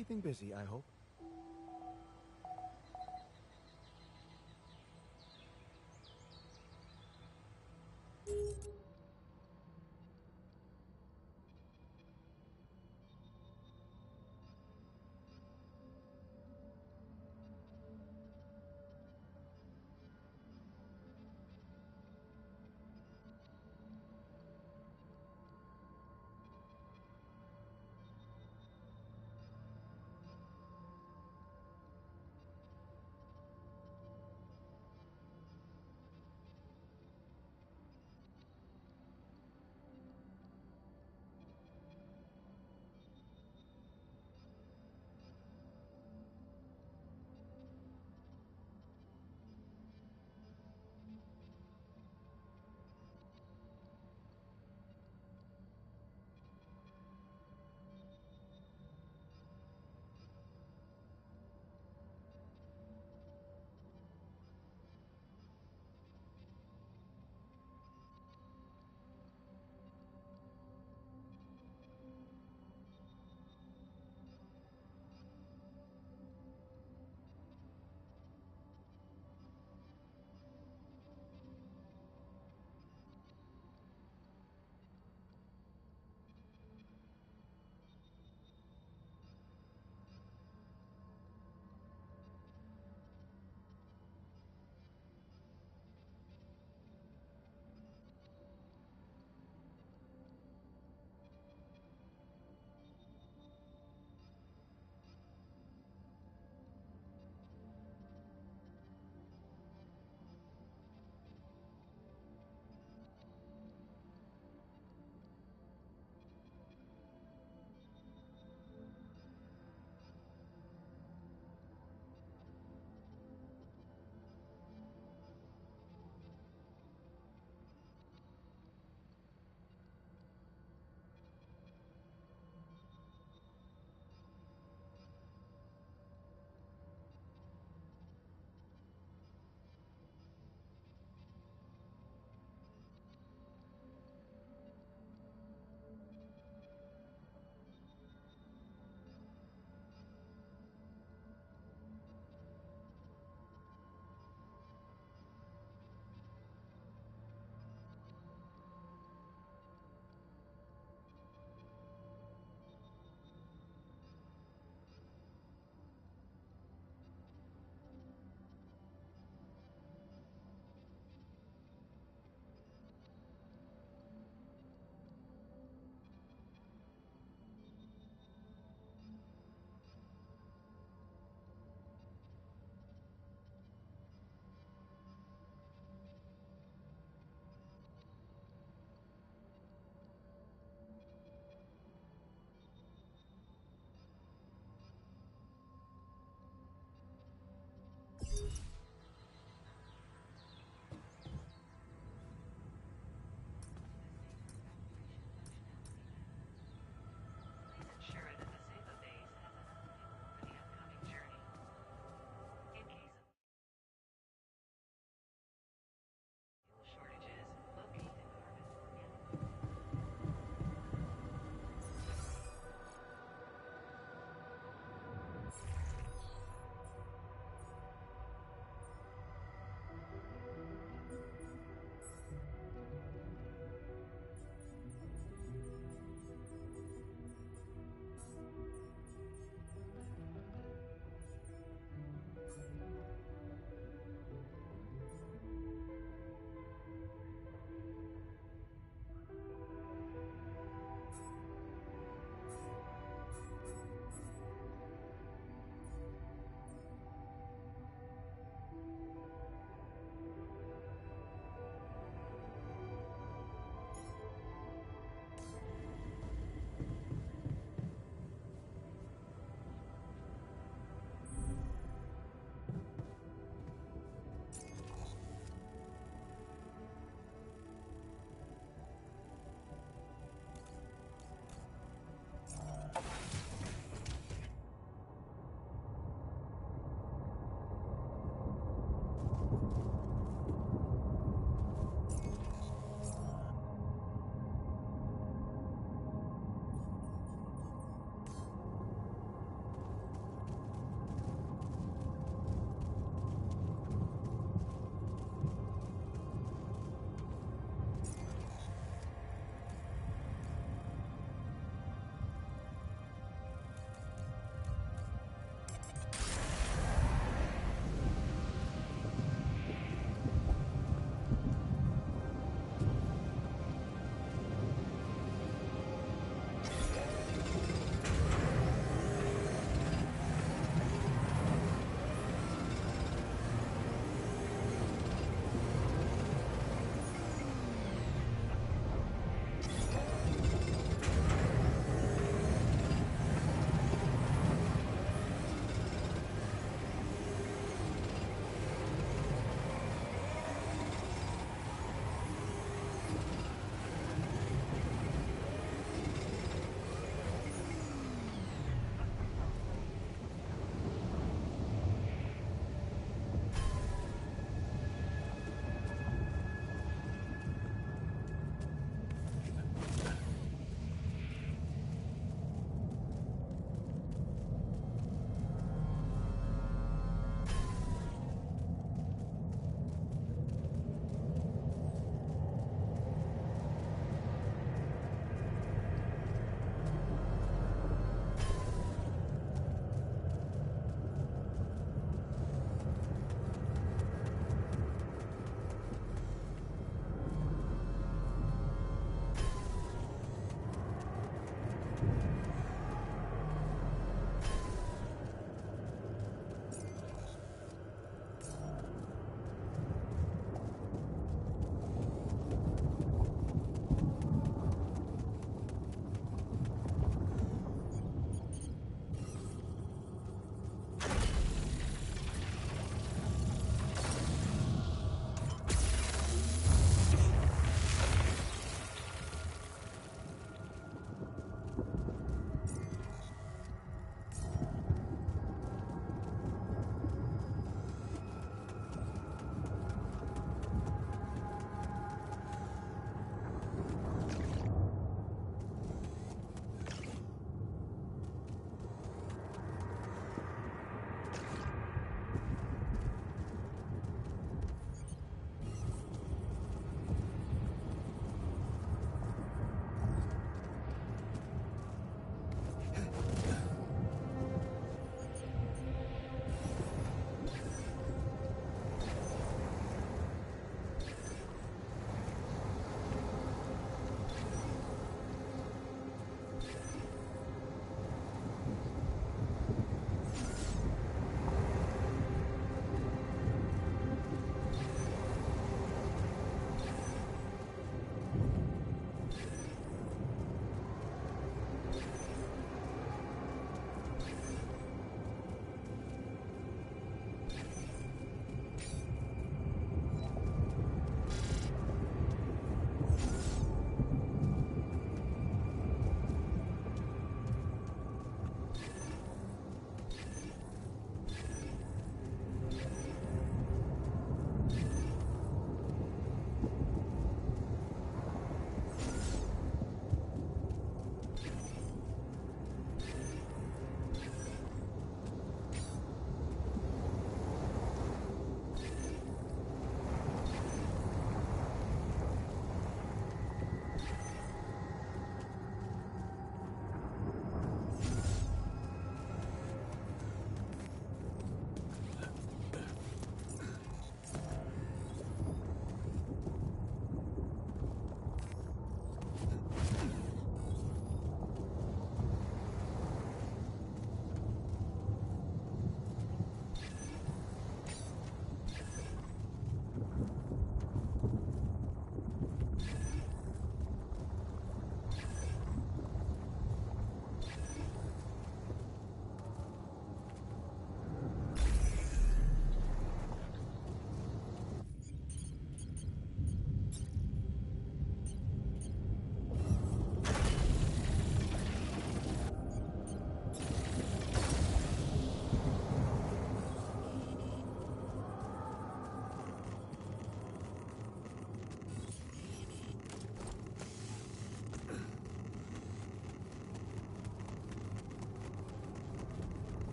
Keeping busy, I hope.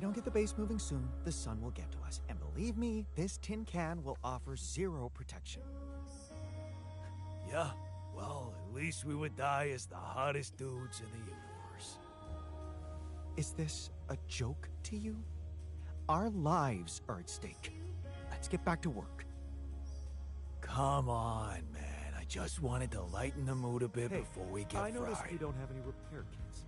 don't get the base moving soon, the sun will get to us. And believe me, this tin can will offer zero protection. Yeah, well, at least we would die as the hottest dudes in the universe. Is this a joke to you? Our lives are at stake. Let's get back to work. Come on, man. I just wanted to lighten the mood a bit before we get I noticed fried. you don't have any repair kits.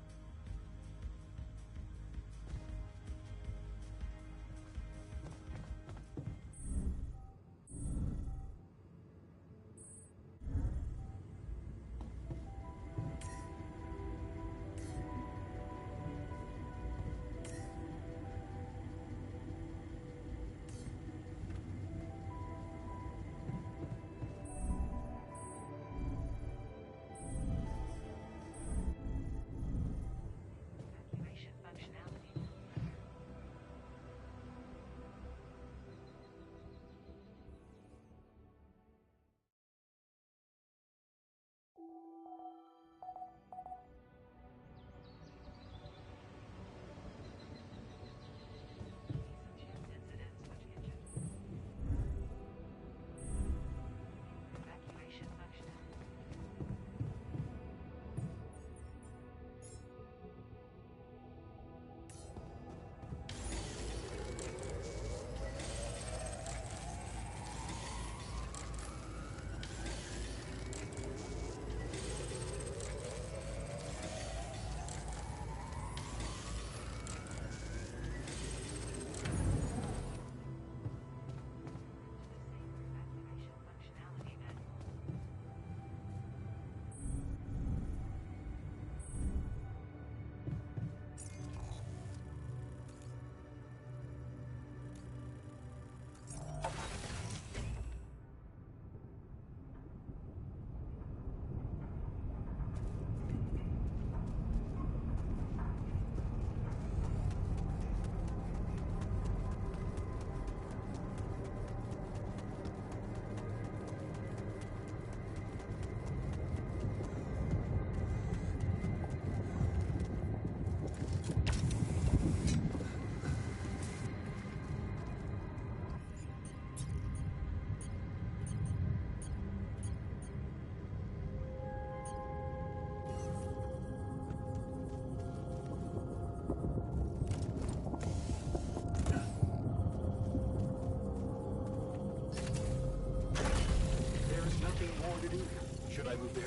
Should I move there?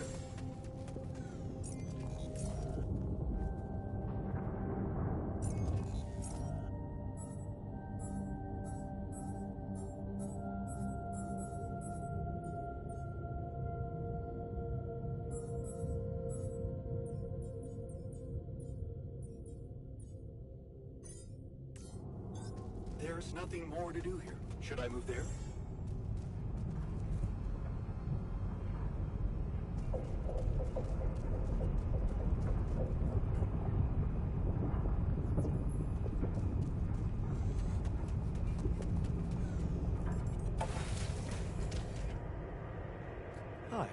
There's nothing more to do here. Should I move there? Hi.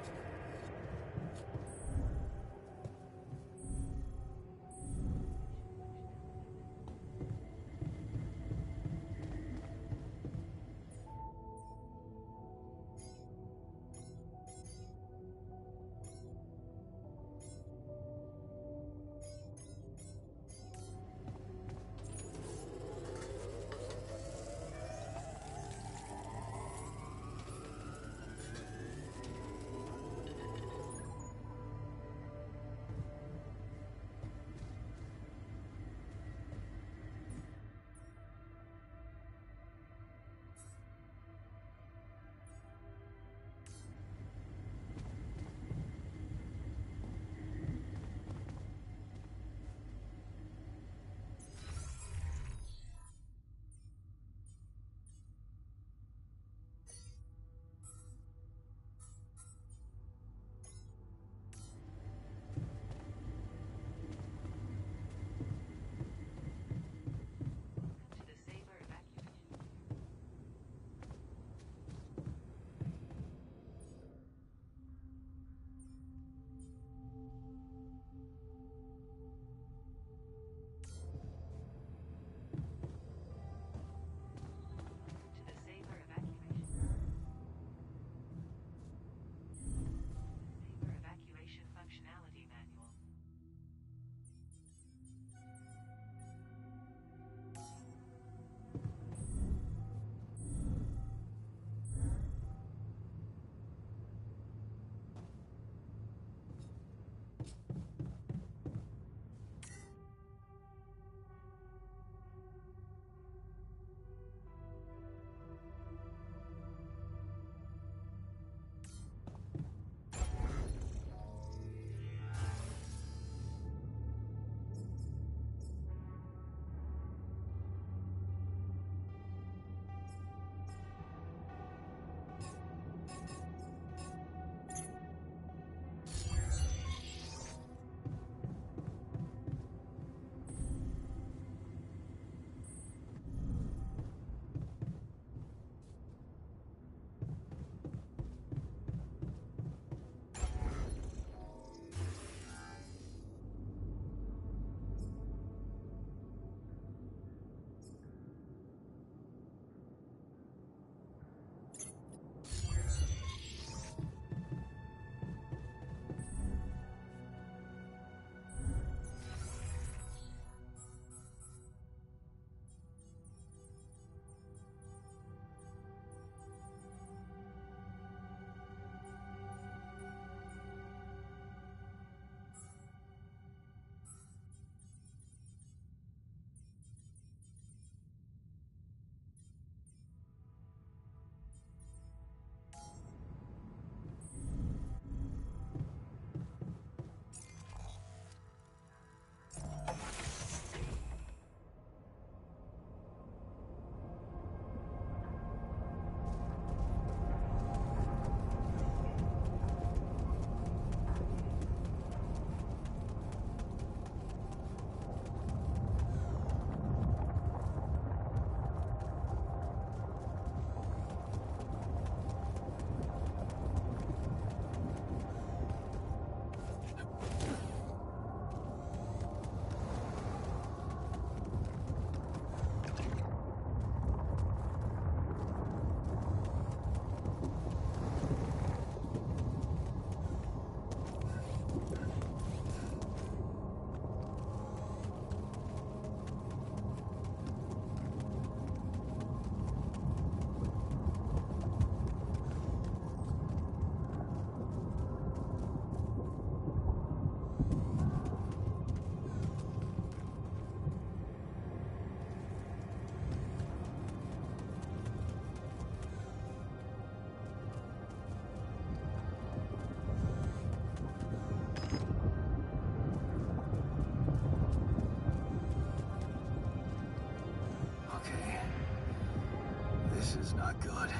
This is not good.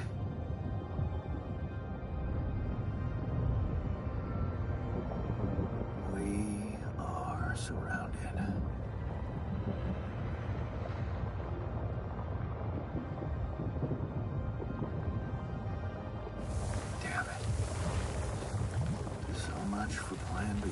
We are surrounded. Damn it. So much for Plan B.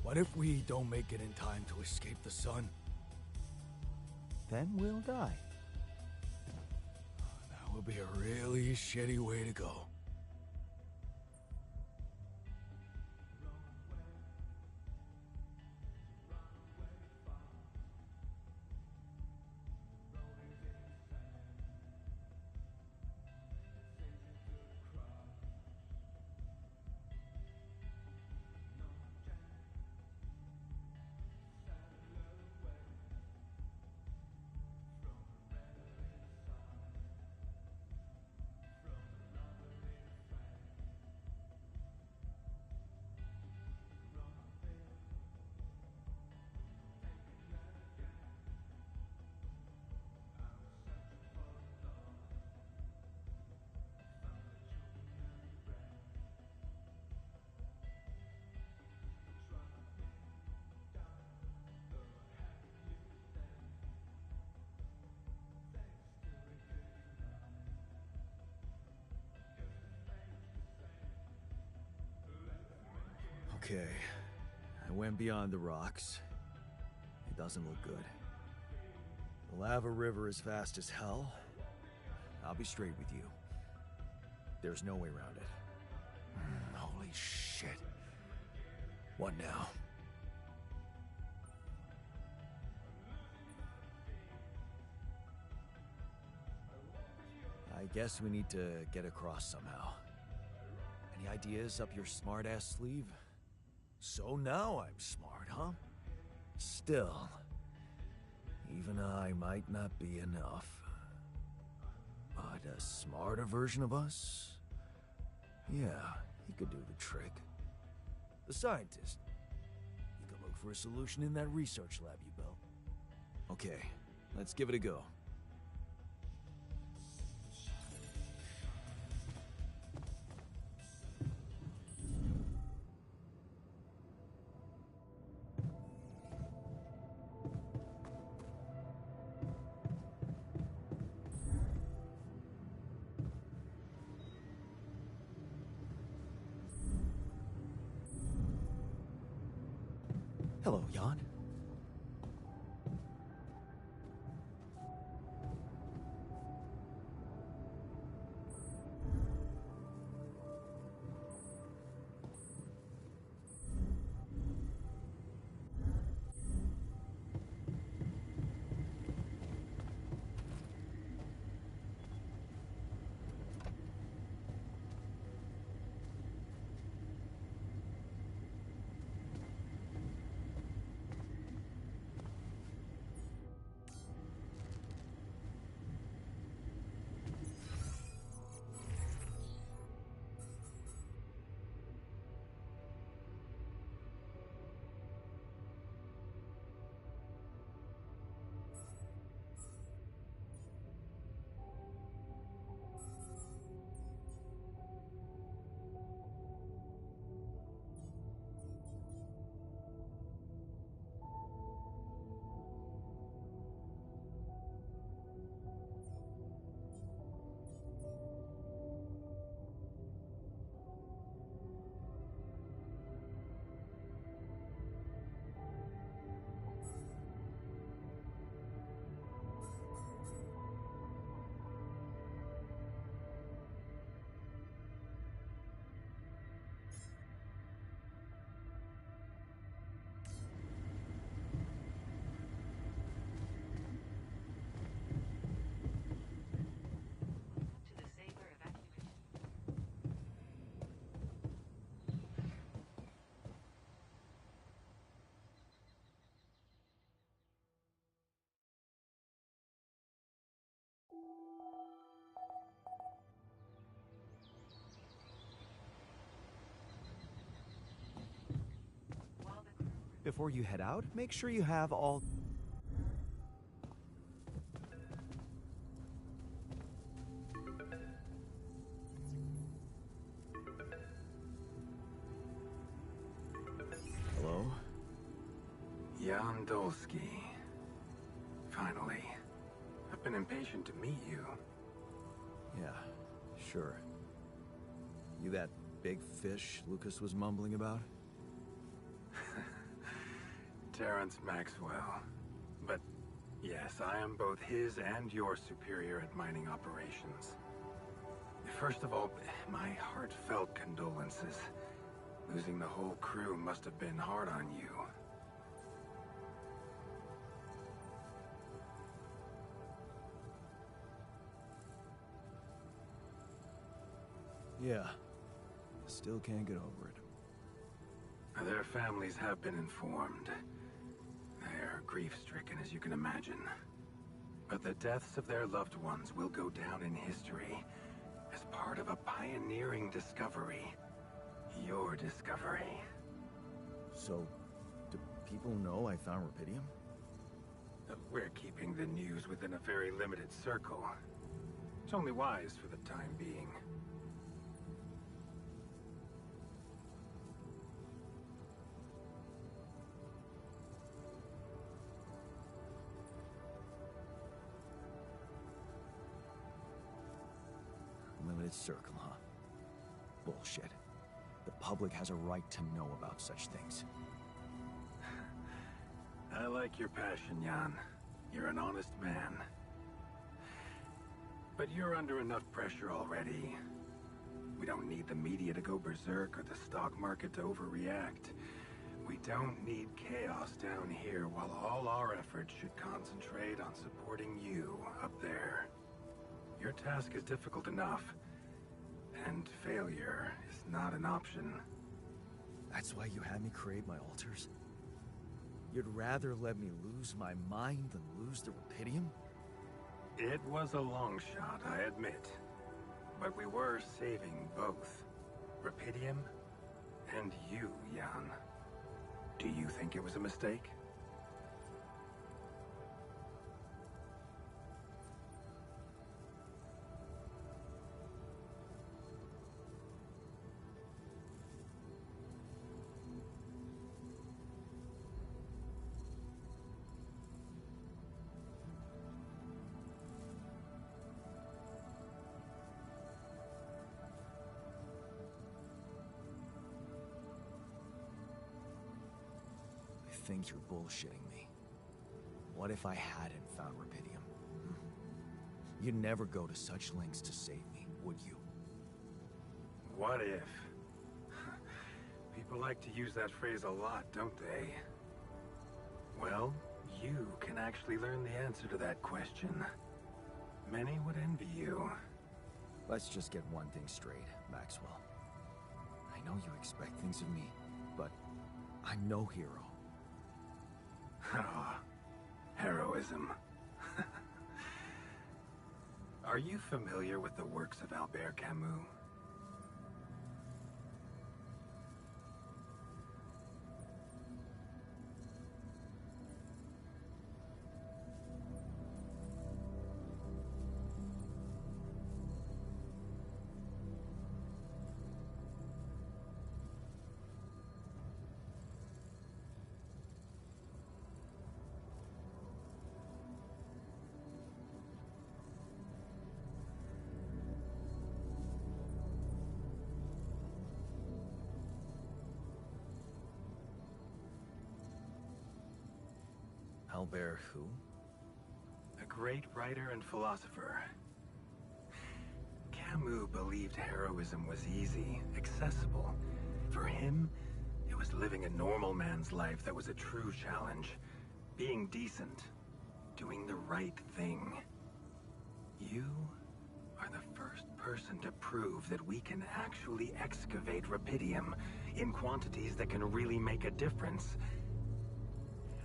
What if we don't make it in time to escape the sun? Then we'll die. That would be a really shitty way to go. Okay, I went beyond the rocks. It doesn't look good. The lava river is fast as hell. I'll be straight with you. There's no way around it. Holy shit. What now? I guess we need to get across somehow. Any ideas up your smart-ass sleeve? So now I'm smart, huh? Still, even I might not be enough. But a smarter version of us? Yeah, he could do the trick. The scientist. He could look for a solution in that research lab you built. Okay, let's give it a go. Hello, Jan. Before you head out, make sure you have all... Hello? Jan Dolsky. Finally. I've been impatient to meet you. Yeah, sure. You that big fish Lucas was mumbling about? Terrence Maxwell. But yes, I am both his and your superior at mining operations. First of all, my heartfelt condolences. Losing the whole crew must have been hard on you. Yeah. Still can't get over it. Their families have been informed. They're grief-stricken, as you can imagine. But the deaths of their loved ones will go down in history as part of a pioneering discovery. Your discovery. So, do people know I found Rupidium? We're keeping the news within a very limited circle. It's only wise for the time being. Limited circle, huh? Bullshit. The public has a right to know about such things. I like your passion, Jan. You're an honest man. But you're under enough pressure already. We don't need the media to go berserk or the stock market to overreact. We don't need chaos down here while all our efforts should concentrate on supporting you up there. Your task is difficult enough, and failure is not an option. That's why you had me create my altars? You'd rather let me lose my mind than lose the Rupidium? It was a long shot, I admit. But we were saving both. Rupidium and you, Jan. Do you think it was a mistake? I think you're bullshitting me. What if I hadn't found Rapidium? You'd never go to such lengths to save me, would you? What if? People like to use that phrase a lot, don't they? Well, you can actually learn the answer to that question. Many would envy you. Let's just get one thing straight, Maxwell. I know you expect things of me, but I'm no hero. Ah, heroism. Are you familiar with the works of Albert Camus? Albert who? A great writer and philosopher. Camus believed heroism was easy, accessible. For him, it was living a normal man's life that was a true challenge. Being decent. Doing the right thing. You are the first person to prove that we can actually excavate Rapidium in quantities that can really make a difference.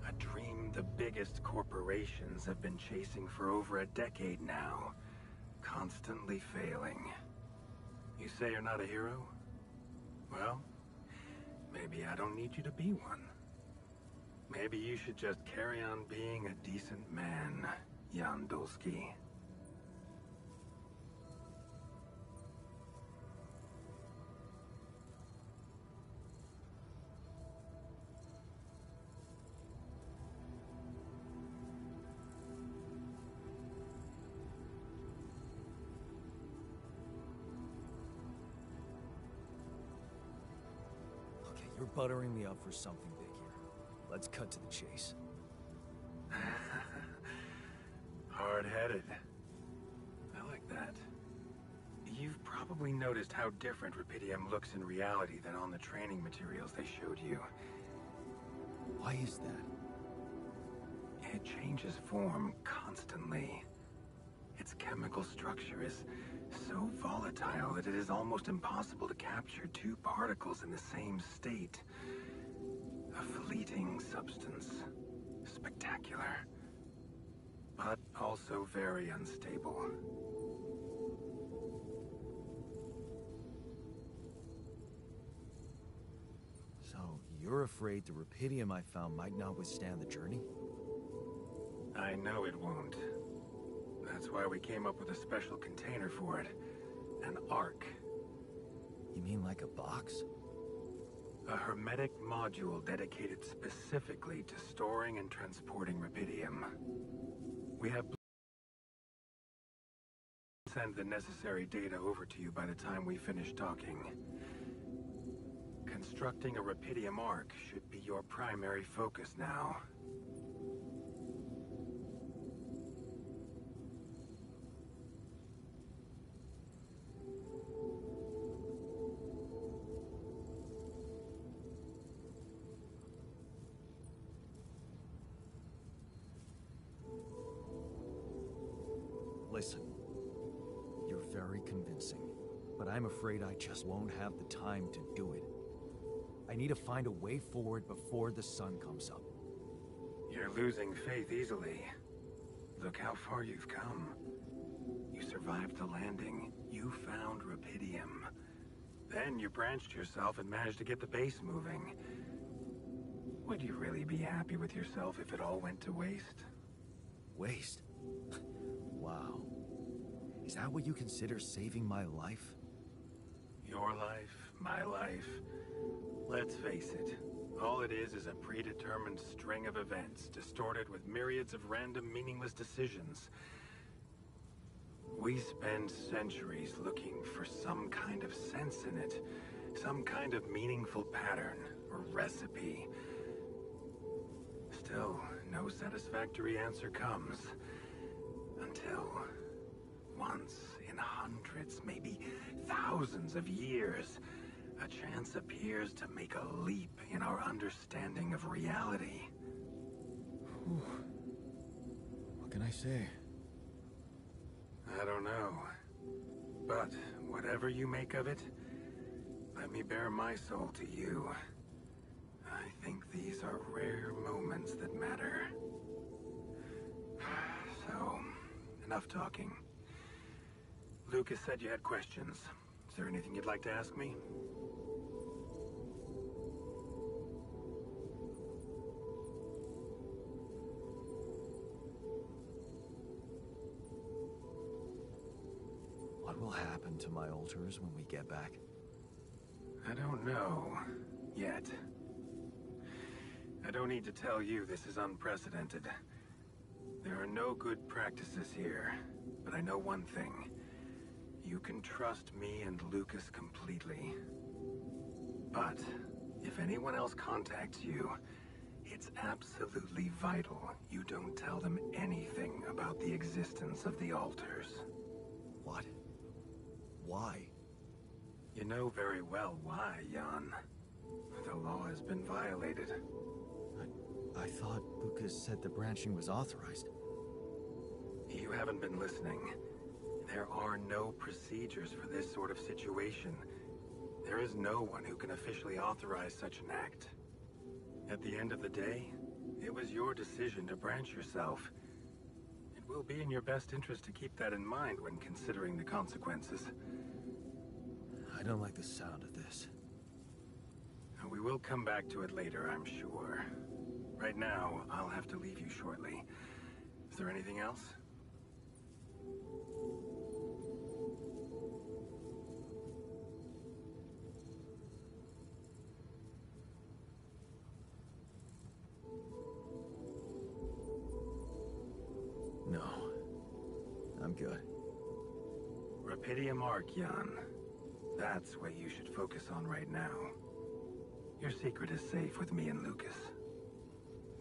A dream the biggest corporations have been chasing for over a decade now. Constantly failing. You say you're not a hero? Well, maybe I don't need you to be one. Maybe you should just carry on being a decent man, Jan Dulski. You're buttering me up for something big here. Let's cut to the chase. Hard-headed. I like that. You've probably noticed how different Rapidium looks in reality than on the training materials they showed you. Why is that? It changes form constantly. Its chemical structure is so volatile that it is almost impossible to capture two particles in the same state. A fleeting substance. Spectacular. But also very unstable. So, you're afraid the Rapidium I found might not withstand the journey? I know it won't. That's why we came up with a special container for it. An Ark. You mean like a box? A hermetic module dedicated specifically to storing and transporting Rapidium. We have send the necessary data over to you by the time we finish talking. Constructing a Rapidium Ark should be your primary focus now. Listen, you're very convincing, but I'm afraid I just won't have the time to do it. I need to find a way forward before the sun comes up. You're losing faith easily. Look how far you've come. You survived the landing. You found Rapidium. Then you branched yourself and managed to get the base moving. Would you really be happy with yourself if it all went to waste? Waste? Wow. Is that what you consider saving my life? Your life, my life. Let's face it, all it is a predetermined string of events, distorted with myriads of random, meaningless decisions. We spend centuries looking for some kind of sense in it, some kind of meaningful pattern or recipe. Still, no satisfactory answer comes. Until, once in hundreds, maybe thousands of years, a chance appears to make a leap in our understanding of reality. Whew. What can I say? I don't know. But whatever you make of it, let me bare my soul to you. I think these are rare moments that matter. So, enough talking. Lucas said you had questions. Is there anything you'd like to ask me? What will happen to my altars when we get back? I don't know. Yet. I don't need to tell you this is unprecedented. There are no good practices here, but I know one thing. You can trust me and Lucas completely. But if anyone else contacts you, it's absolutely vital you don't tell them anything about the existence of the altars. What? Why? You know very well why, Jan. The law has been violated. I thought Lucas said the branching was authorized. You haven't been listening. There are no procedures for this sort of situation. There is no one who can officially authorize such an act. At the end of the day, it was your decision to branch yourself. It will be in your best interest to keep that in mind when considering the consequences. I don't like the sound of this. We will come back to it later, I'm sure. Right now, I'll have to leave you shortly. Is there anything else? No. I'm good. Rapidium Arc, Jan. That's what you should focus on right now. Your secret is safe with me and Lucas.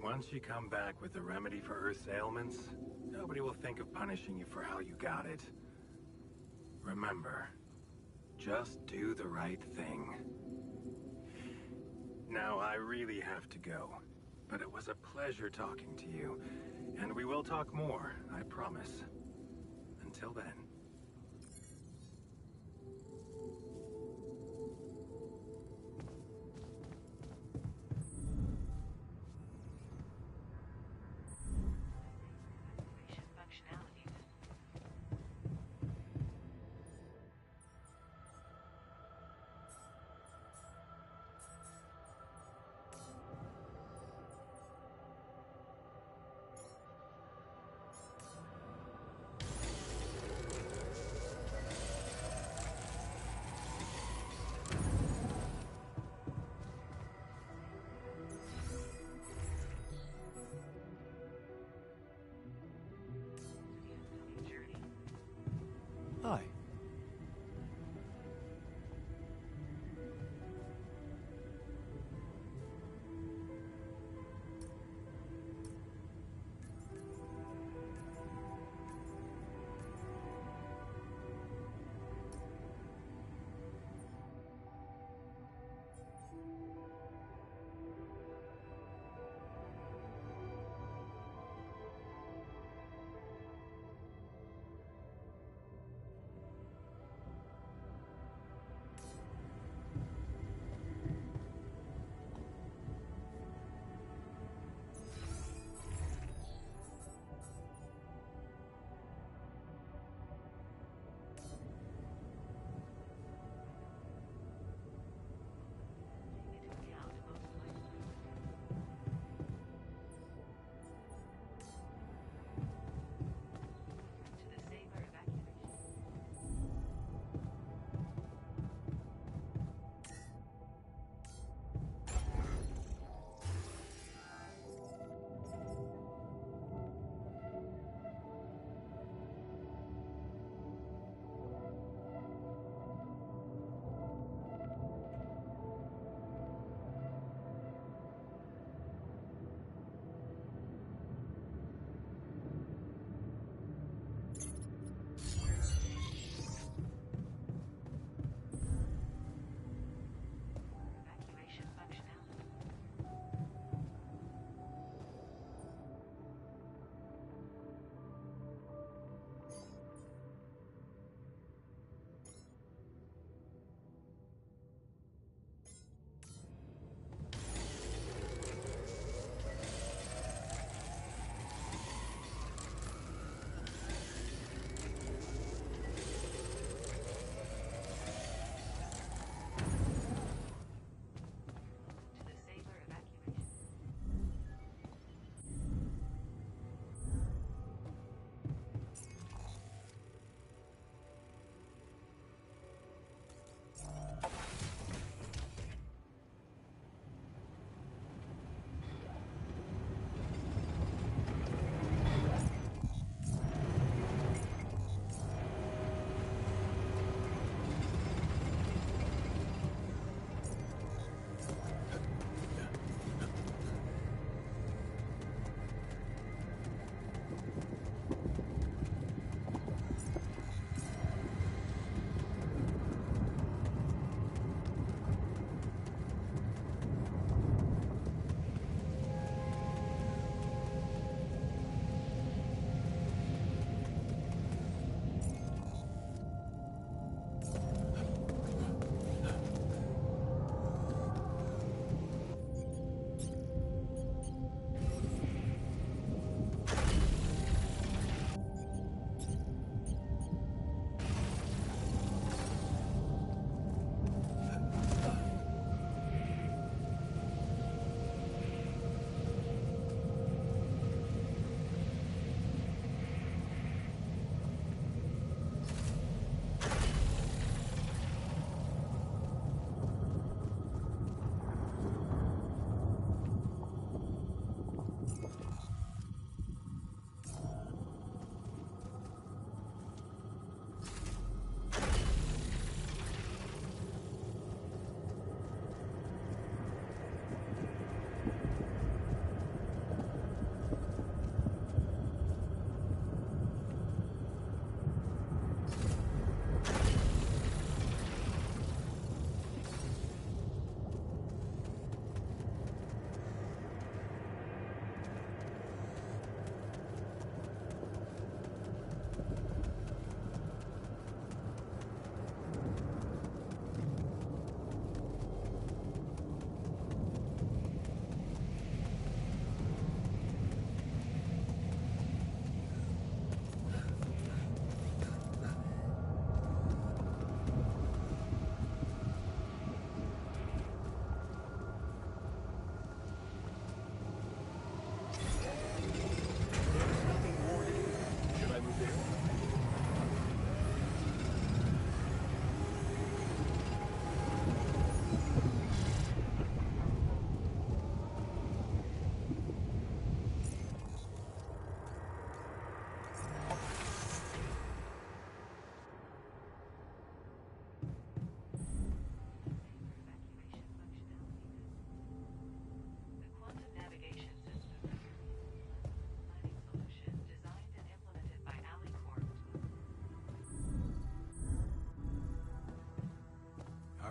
Once you come back with the remedy for Earth's ailments, nobody will think of punishing you for how you got it. Remember, just do the right thing. Now, I really have to go, but it was a pleasure talking to you, and we will talk more, I promise. Until then.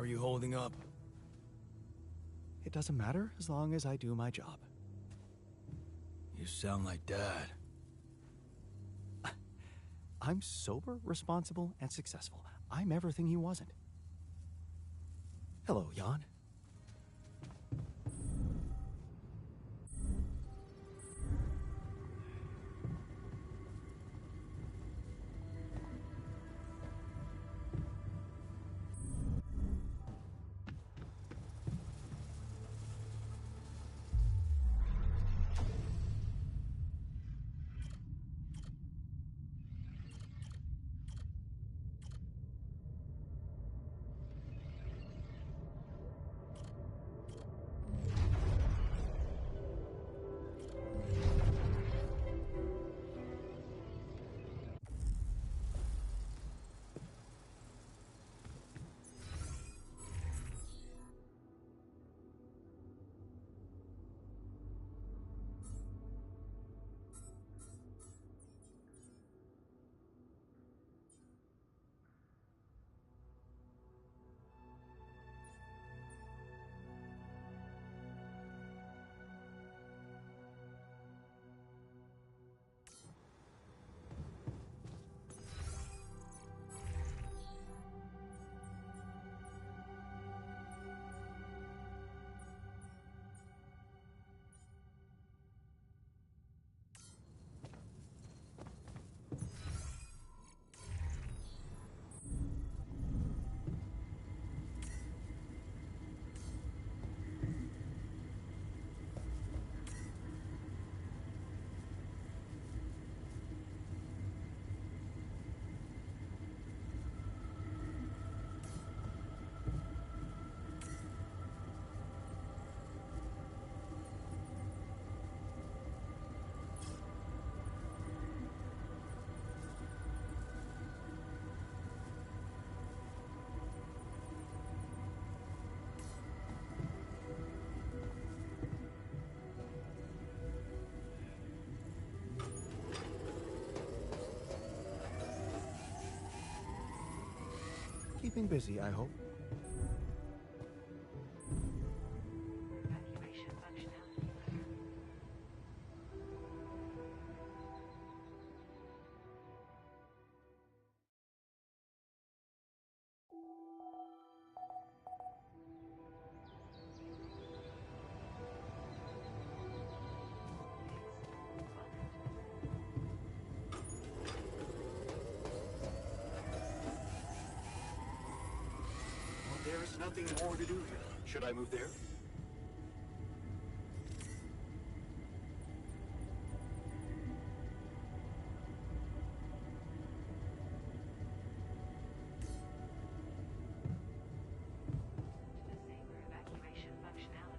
are you holding up? It doesn't matter as long as I do my job. You sound like Dad. I'm sober, responsible, and successful. I'm everything he wasn't. Hello, Jan. Keeping busy, I hope. Evacuation functionality. There's nothing more to do here. Should I move there? Disable evacuation functionality.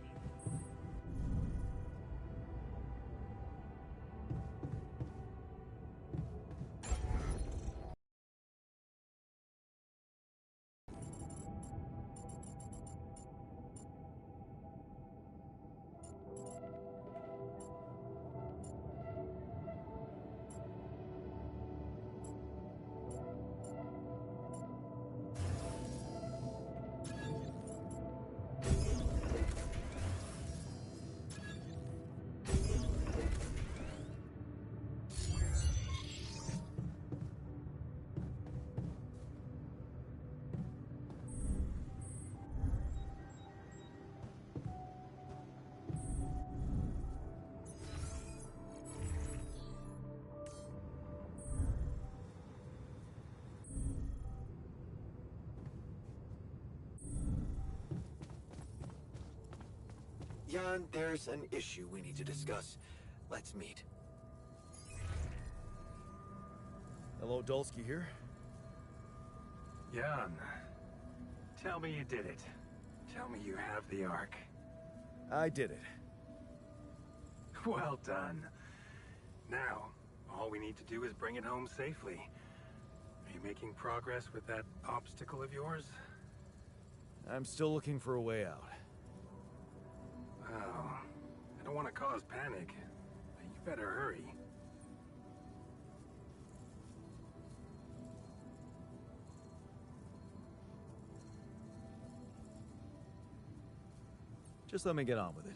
Jan, there's an issue we need to discuss. Let's meet. Hello, Dulski here. Jan, tell me you did it. Tell me you have the Ark. I did it. Well done. Now, all we need to do is bring it home safely. Are you making progress with that obstacle of yours? I'm still looking for a way out. Oh, I don't want to cause panic. You better hurry. Just let me get on with it.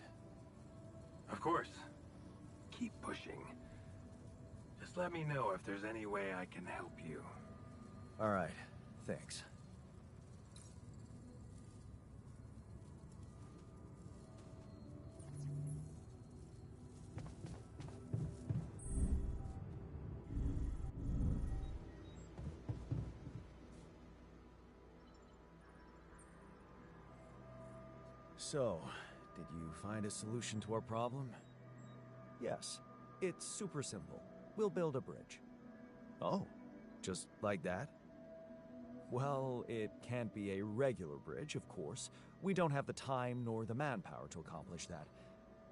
Of course. Keep pushing. Just let me know if there's any way I can help you. All right, thanks. So, did you find a solution to our problem? Yes, it's super simple. We'll build a bridge. Oh, just like that? Well, it can't be a regular bridge, of course. We don't have the time nor the manpower to accomplish that.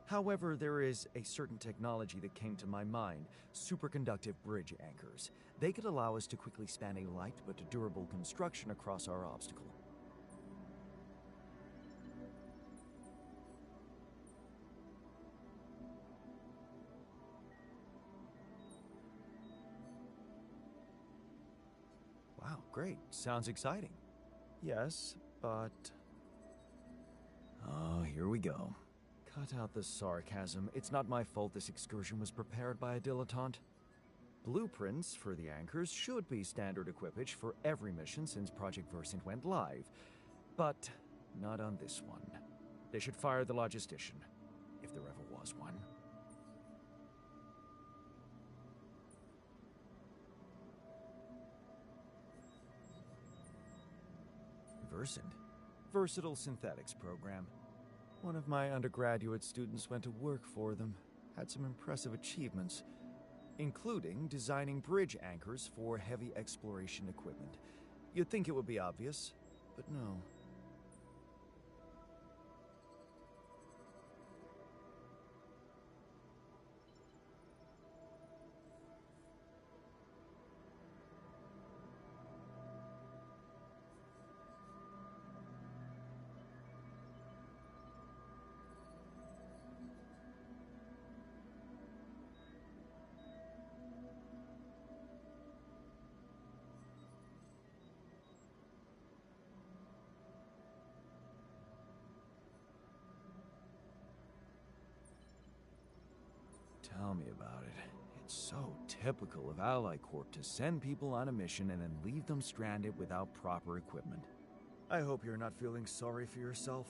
However, there is a certain technology that came to my mind, superconductive bridge anchors. They could allow us to quickly span a light but durable construction across our obstacle. Wow, great. Sounds exciting. Yes, but... Oh, here we go. Cut out the sarcasm. It's not my fault this excursion was prepared by a dilettante. Blueprints for the anchors should be standard equipage for every mission since Project Versant went live. But not on this one. They should fire the logistician, if there ever was one. Versant? Versatile synthetics program. One of my undergraduate students went to work for them. Had some impressive achievements, including designing bridge anchors for heavy exploration equipment. You'd think it would be obvious, but no. Tell me about it. It's so typical of Ally Corp to send people on a mission and then leave them stranded without proper equipment. I hope you're not feeling sorry for yourself,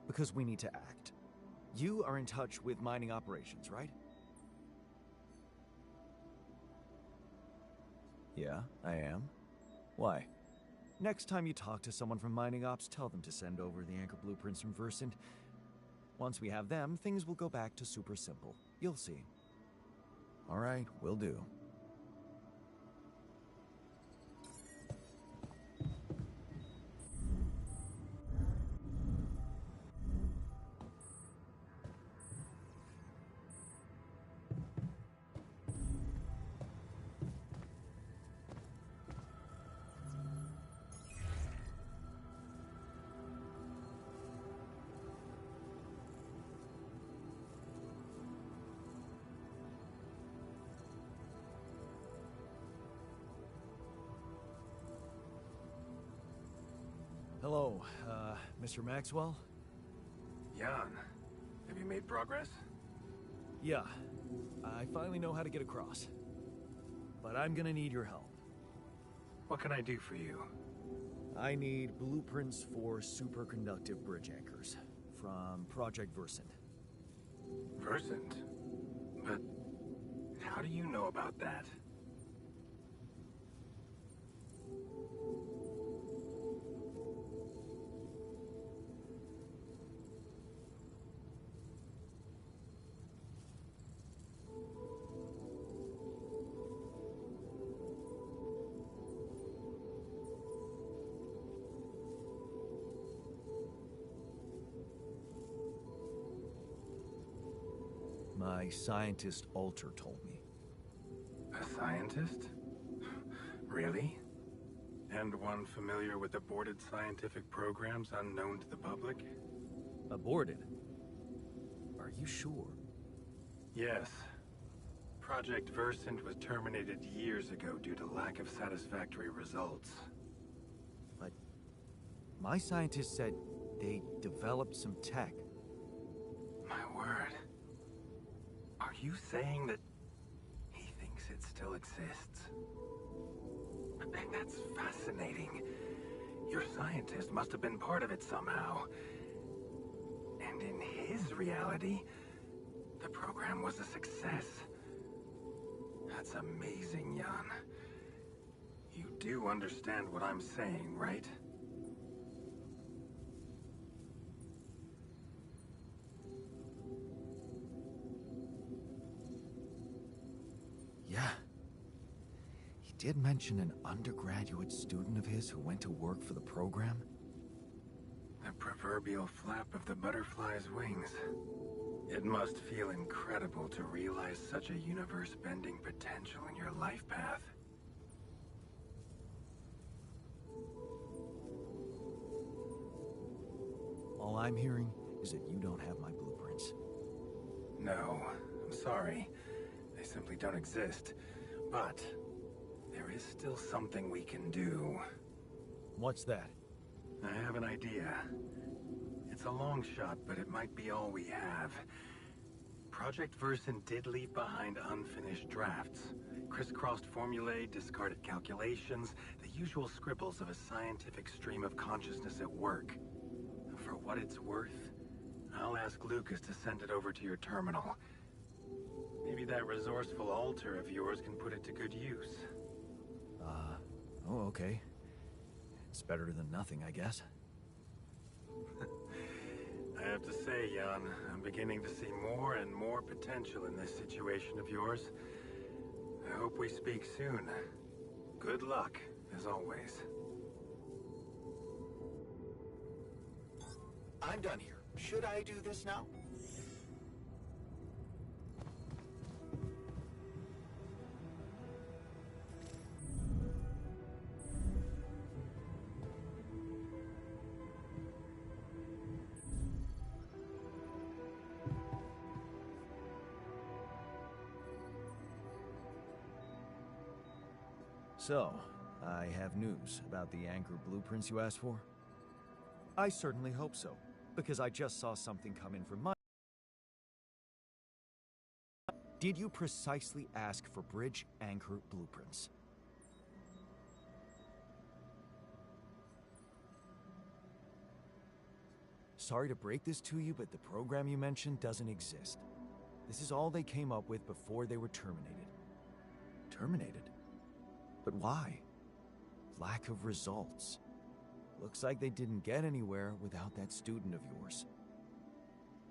because we need to act. You are in touch with mining operations, right? Yeah, I am. Why? Next time you talk to someone from mining ops, tell them to send over the anchor blueprints from Versant. Once we have them, things will go back to super simple. You'll see. All right, will do. Hello, Mr. Maxwell? Jan, have you made progress? Yeah, I finally know how to get across. But I'm gonna need your help. What can I do for you? I need blueprints for superconductive bridge anchors from Project Versant. Versant? But how do you know about that? My scientist Alter told me. A scientist? Really? And one familiar with aborted scientific programs unknown to the public? Aborted? Are you sure? Yes. Project Versant was terminated years ago due to lack of satisfactory results. But my scientist said they developed some tech word. Are you saying that he thinks it still exists? That's fascinating. Your scientist must have been part of it somehow. And in his reality, the program was a success. That's amazing, Jan. You do understand what I'm saying, right? Yeah. He did mention an undergraduate student of his who went to work for the program. The proverbial flap of the butterfly's wings. It must feel incredible to realize such a universe-bending potential in your life path. All I'm hearing is that you don't have my blueprints. No, I'm sorry. They simply don't exist. But there is still something we can do. What's that? I have an idea. It's a long shot, but it might be all we have. Project Versant did leave behind unfinished drafts. Crisscrossed formulae, discarded calculations, the usual scribbles of a scientific stream of consciousness at work. For what it's worth, I'll ask Lucas to send it over to your terminal. Maybe that resourceful altar of yours can put it to good use. Oh, okay. It's better than nothing, I guess. I have to say, Jan, I'm beginning to see more and more potential in this situation of yours. I hope we speak soon. Good luck, as always. I'm done here. Should I do this now? So, I have news about the Anchor blueprints you asked for? I certainly hope so, because I just saw something come in from my... Did you precisely ask for bridge Anchor blueprints? Sorry to break this to you, but the program you mentioned doesn't exist. This is all they came up with before they were terminated. Terminated? But why? Lack of results. Looks like they didn't get anywhere without that student of yours.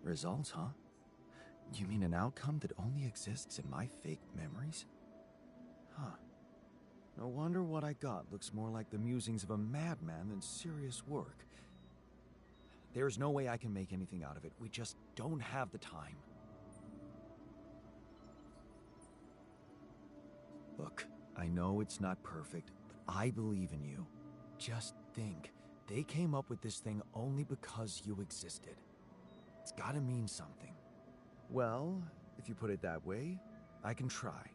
Results, huh? You mean an outcome that only exists in my fake memories? Huh. No wonder what I got looks more like the musings of a madman than serious work. There's no way I can make anything out of it. We just don't have the time. Look, I know it's not perfect, but I believe in you. Just think, they came up with this thing only because you existed. It's gotta mean something. Well, if you put it that way, I can try.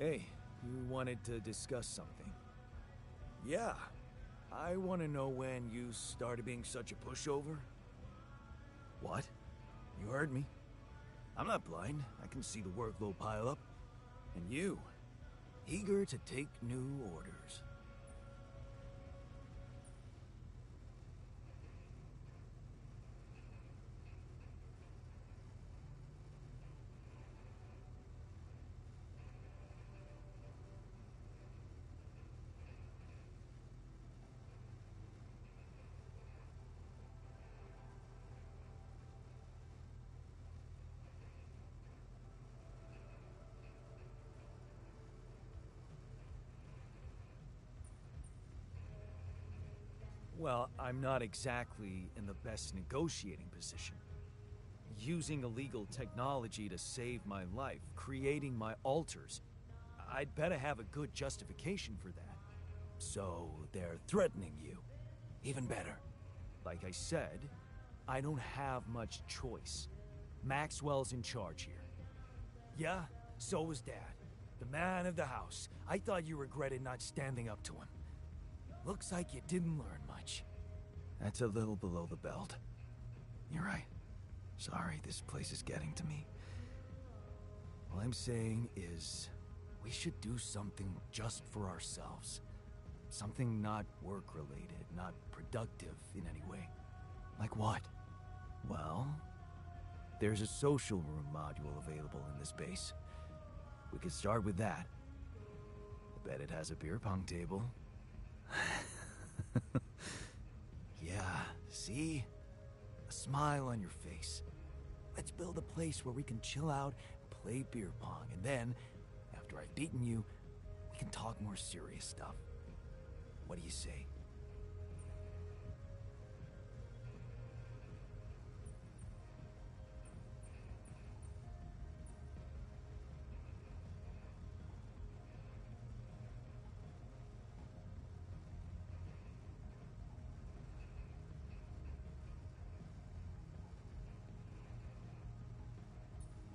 Hey, you wanted to discuss something? Yeah. I want to know when you started being such a pushover. What? You heard me. I'm not blind. I can see the workload pile up. And you, eager to take new orders. Well, I'm not exactly in the best negotiating position. Using illegal technology to save my life, creating my altars. I'd better have a good justification for that. So, they're threatening you. Even better. Like I said, I don't have much choice. Maxwell's in charge here. Yeah, so was Dad. The man of the house. I thought you regretted not standing up to him. Looks like you didn't learn much. That's a little below the belt. You're right. Sorry, this place is getting to me. All I'm saying is, we should do something just for ourselves. Something not work-related, not productive in any way. Like what? Well, there's a social room module available in this base. We could start with that. I bet it has a beer pong table. Yeah, see? A smile on your face. Let's build a place where we can chill out and play beer pong, and then, after I've beaten you, we can talk more serious stuff. What do you say?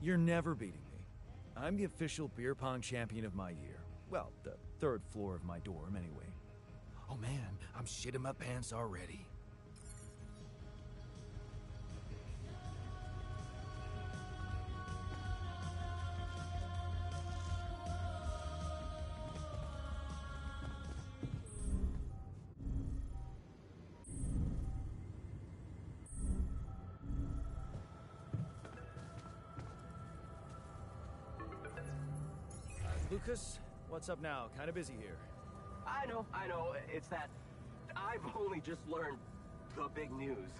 You're never beating me. I'm the official beer pong champion of my year. Well, the third floor of my dorm, anyway. Oh man, I'm shitting my pants already. Lucas, what's up now? Kinda busy here. I know. It's that I've only just learned the big news.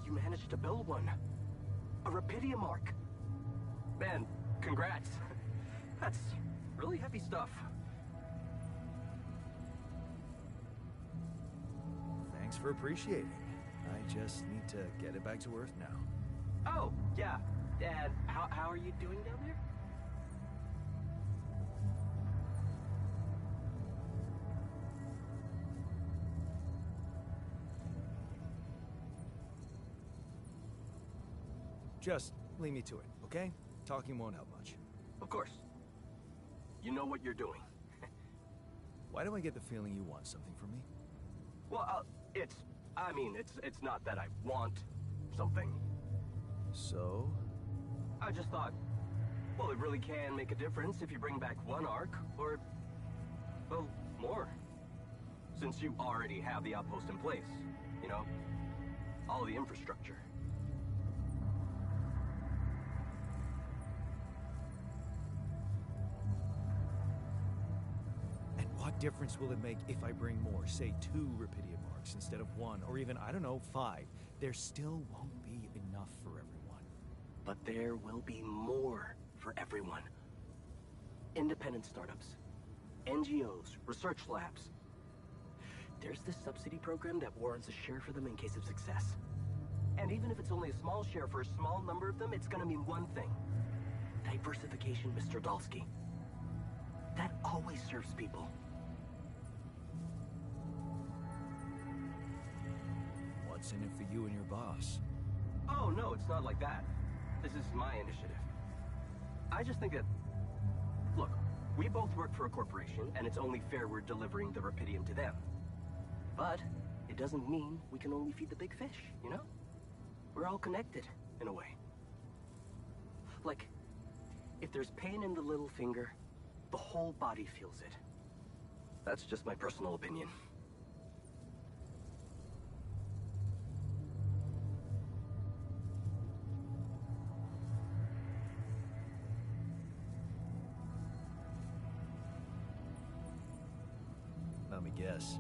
You managed to build one. A Rapidium mark. Man, congrats. That's really heavy stuff. Thanks for appreciating. I just need to get it back to Earth now. Oh, yeah. And how are you doing down there? Just leave me to it, okay? Talking won't help much. Of course. You know what you're doing. Why do I get the feeling you want something from me? Well, it's not that I want something. So? I just thought, well, it really can make a difference if you bring back one arc, or, well, more. Since you already have the outpost in place, you know? All the infrastructure. What difference will it make if I bring more, say 2 Rapidium marks instead of 1, or even, I don't know, 5? There still won't be enough for everyone. But there will be more for everyone. Independent startups, NGOs, research labs. There's this subsidy program that warrants a share for them in case of success. And even if it's only a small share for a small number of them, it's gonna mean one thing. Diversification, Mr. Dalsky. That always serves people. What's in it for you and your boss? Oh, no, it's not like that. This is my initiative. I just think that... Look, We both work for a corporation, and it's only fair we're delivering the Rapidium to them. But it doesn't mean we can only feed the big fish, you know? We're all connected, in a way. Like, if there's pain in the little finger, the whole body feels it. That's just my personal opinion. Let me guess.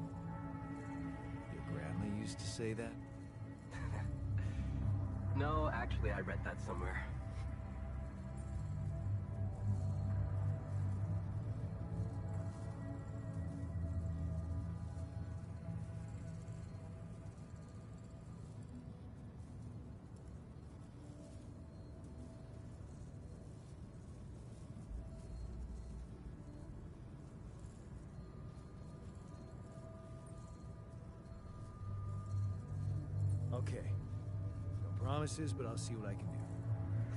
Your grandma used to say that? No, actually, I read that somewhere. Okay. No promises, but I'll see what I can do.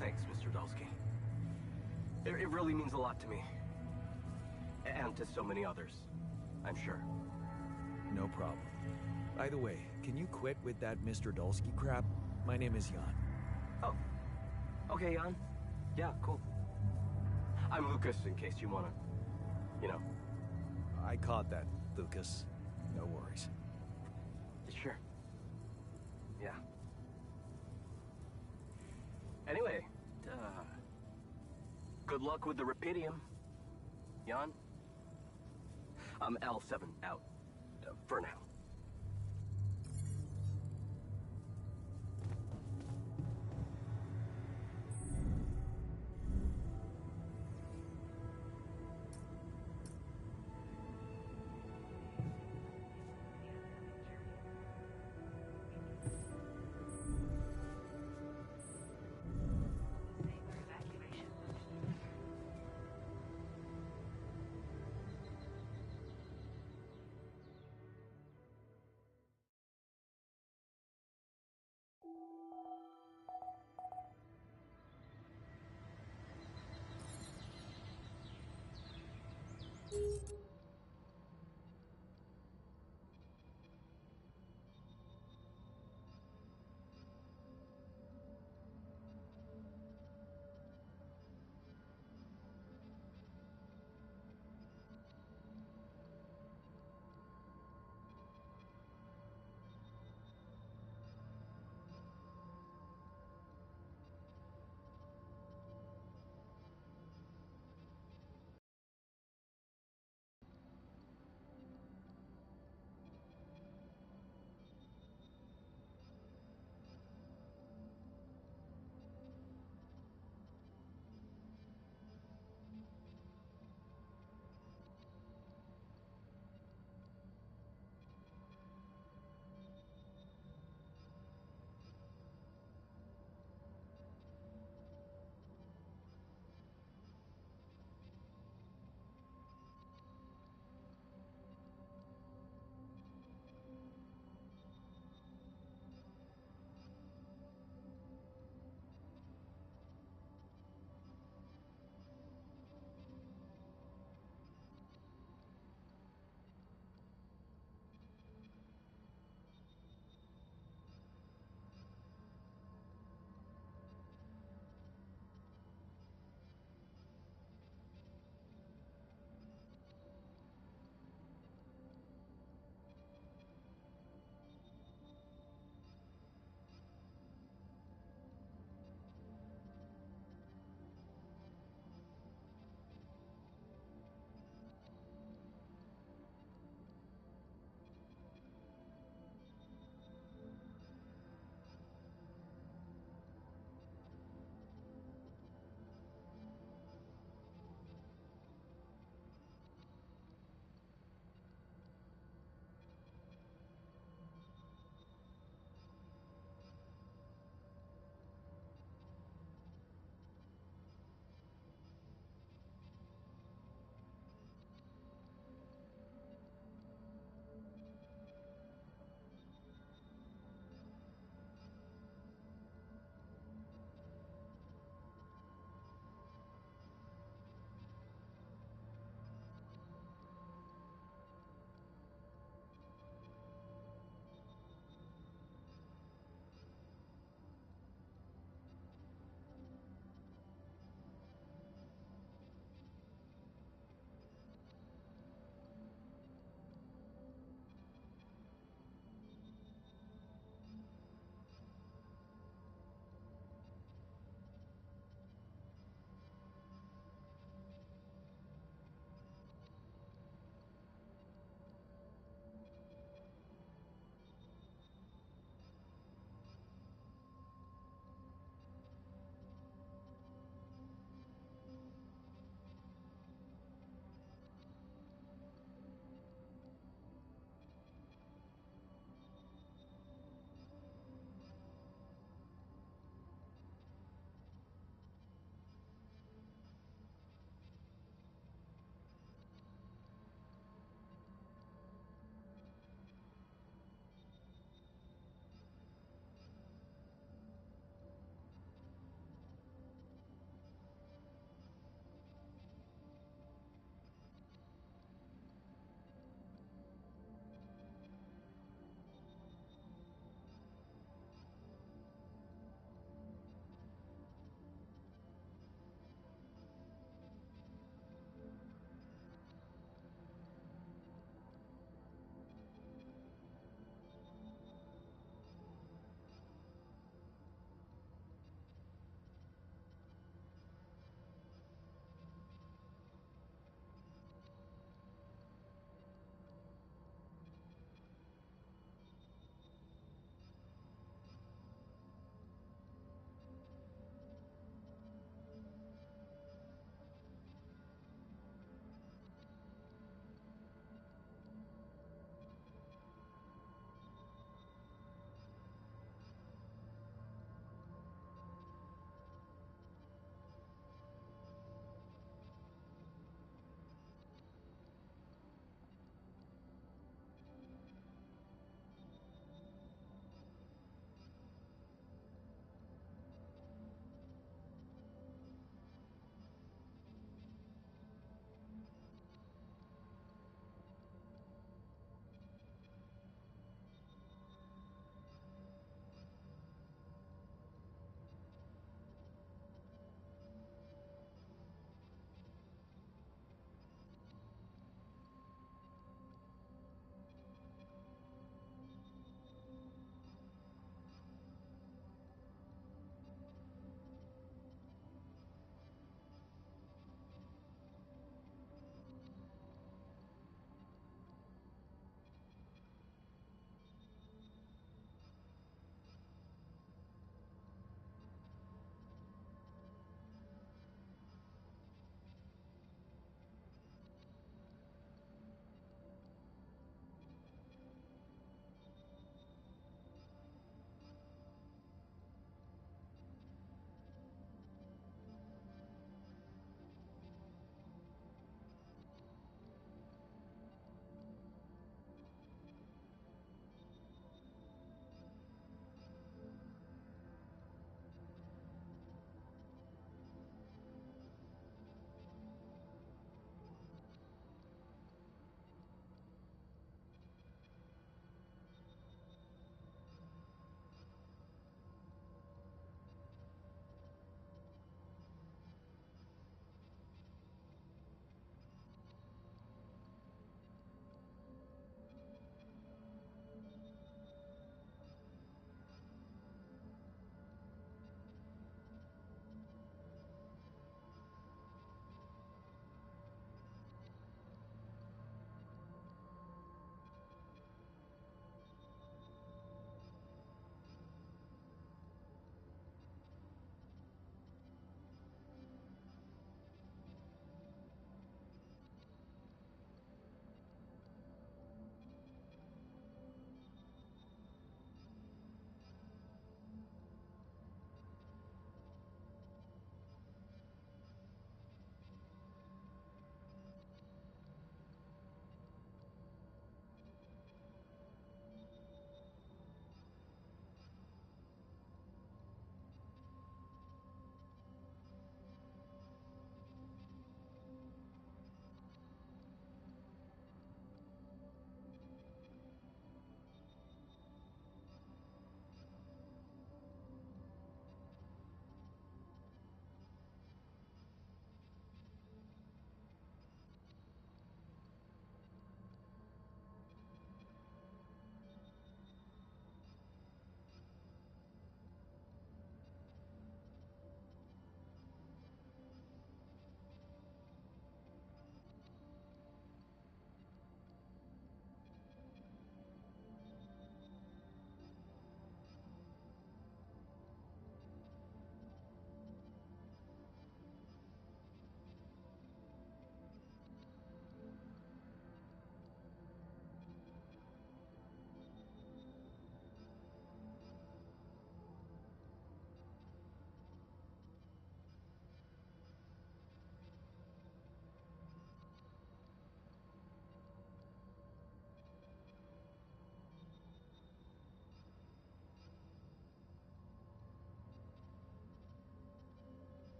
Thanks, Mr. Dulski. It really means a lot to me. And to so many others, I'm sure. No problem. By the way, can you quit with that Mr. Dulski crap? My name is Jan. Oh. Okay, Jan. Yeah, cool. I'm Lucas, in case you wanna, you know. I caught that, Lucas. No worries. Sure. Yeah. Anyway, good luck with the Rapidium, Jan. I'm L7 out, for now. Saber evacuation functions.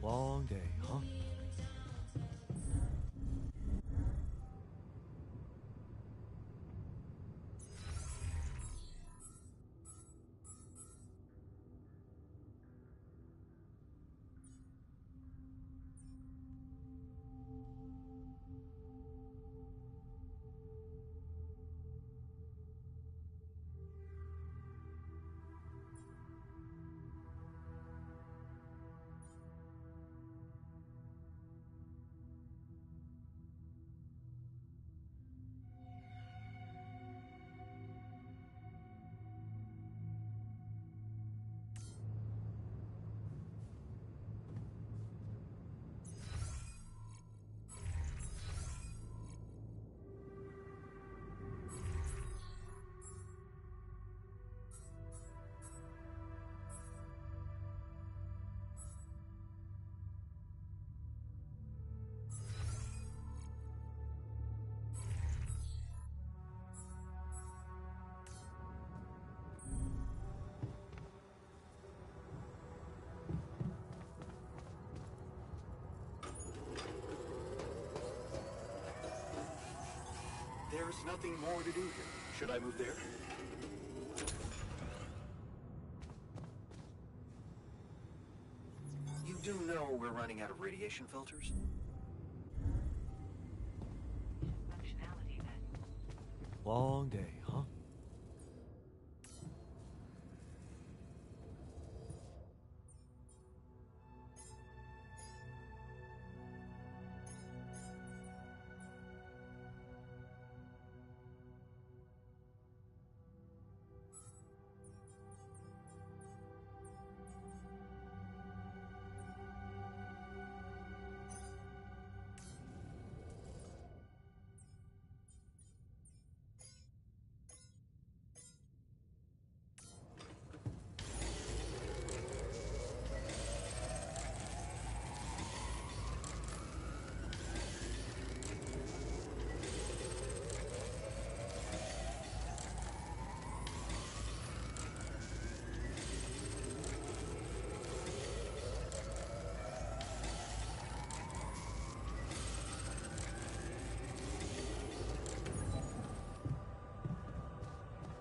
Long day, huh? There's nothing more to do here. Should I move there? You do know we're running out of radiation filters? Functionality then. Long day, huh?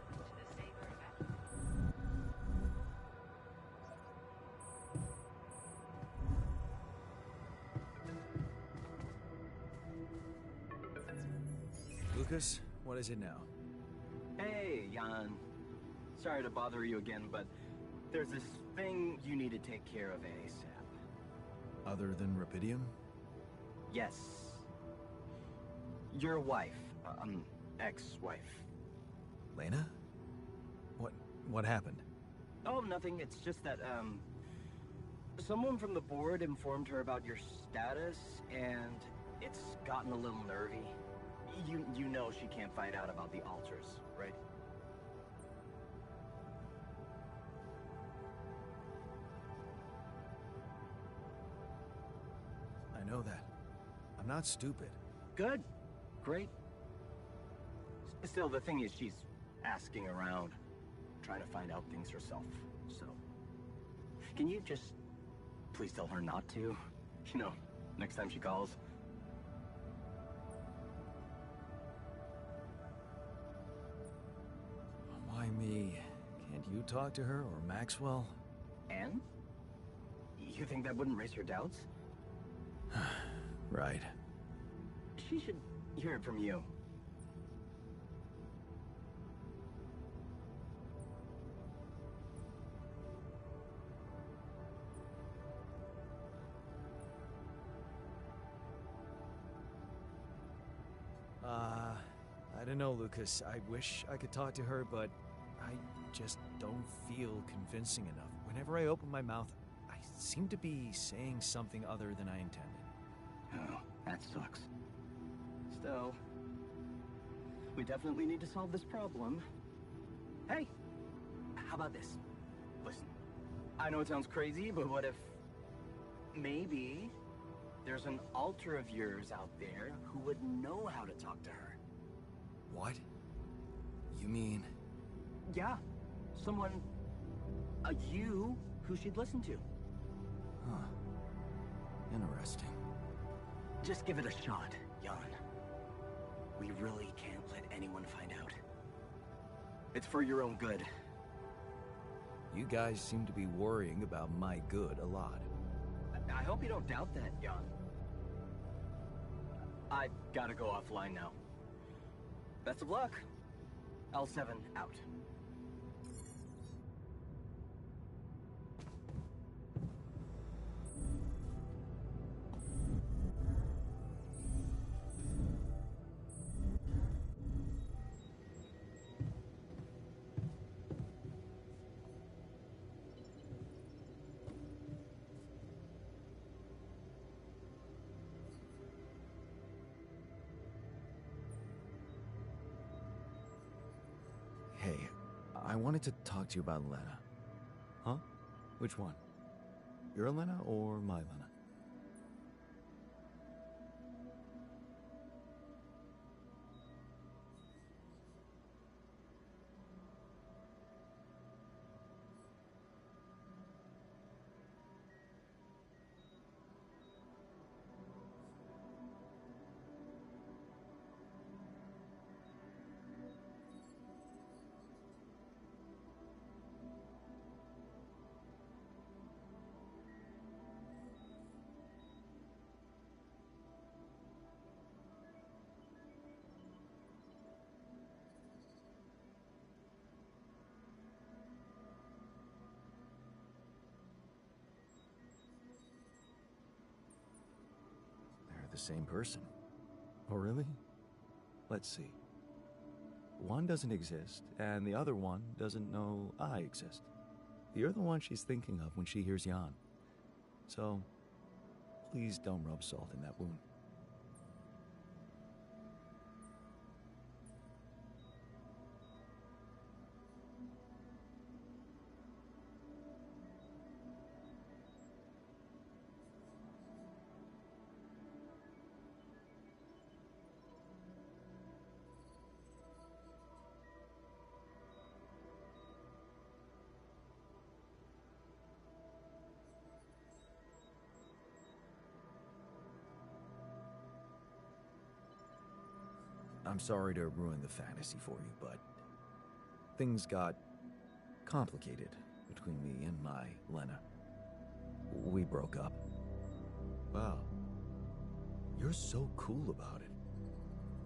To the saber effect. Lucas, what is it now? Hey, Jan. Sorry to bother you again, but there's this thing you need to take care of ASAP. Other than Rapidium? Yes. Your wife, ex-wife. Lena? What happened? Oh, nothing. It's just that, someone from the board informed her about your status, and it's gotten a little nervy. You know she can't find out about the altars, right? I know that. I'm not stupid. Good. Great. Still, the thing is, she's asking around, trying to find out things herself, so... Can you just please tell her not to? You know, next time she calls. Why me? Can't you talk to her or Maxwell? Anne? You think that wouldn't raise her doubts? Right. She should hear it from you. I don't know, Lucas. I wish I could talk to her, but I just don't feel convincing enough. Whenever I open my mouth, I seem to be saying something other than I intended. Oh, that sucks. Still, we definitely need to solve this problem. Hey, how about this? Listen, I know it sounds crazy, but what if maybe there's an alter of yours out there who would know how to talk to her? What? You mean... Yeah, someone, you, who she'd listen to. Huh. Interesting. Just give it a shot, Jan. We really can't let anyone find out. It's for your own good. You guys seem to be worrying about my good a lot. I hope you don't doubt that, Jan. I gotta go offline now. Best of luck. L7 out. Hey, I wanted to talk to you about Lena. Huh? Which one? Your Lena or my Lena? They're the same person. Oh, really? Let's see. One doesn't exist, and the other one doesn't know I exist. You're the one she's thinking of when she hears Jan. So, please don't rub salt in that wound. I'm sorry to ruin the fantasy for you, but things got complicated between me and my Lena. We broke up. Wow. You're so cool about it.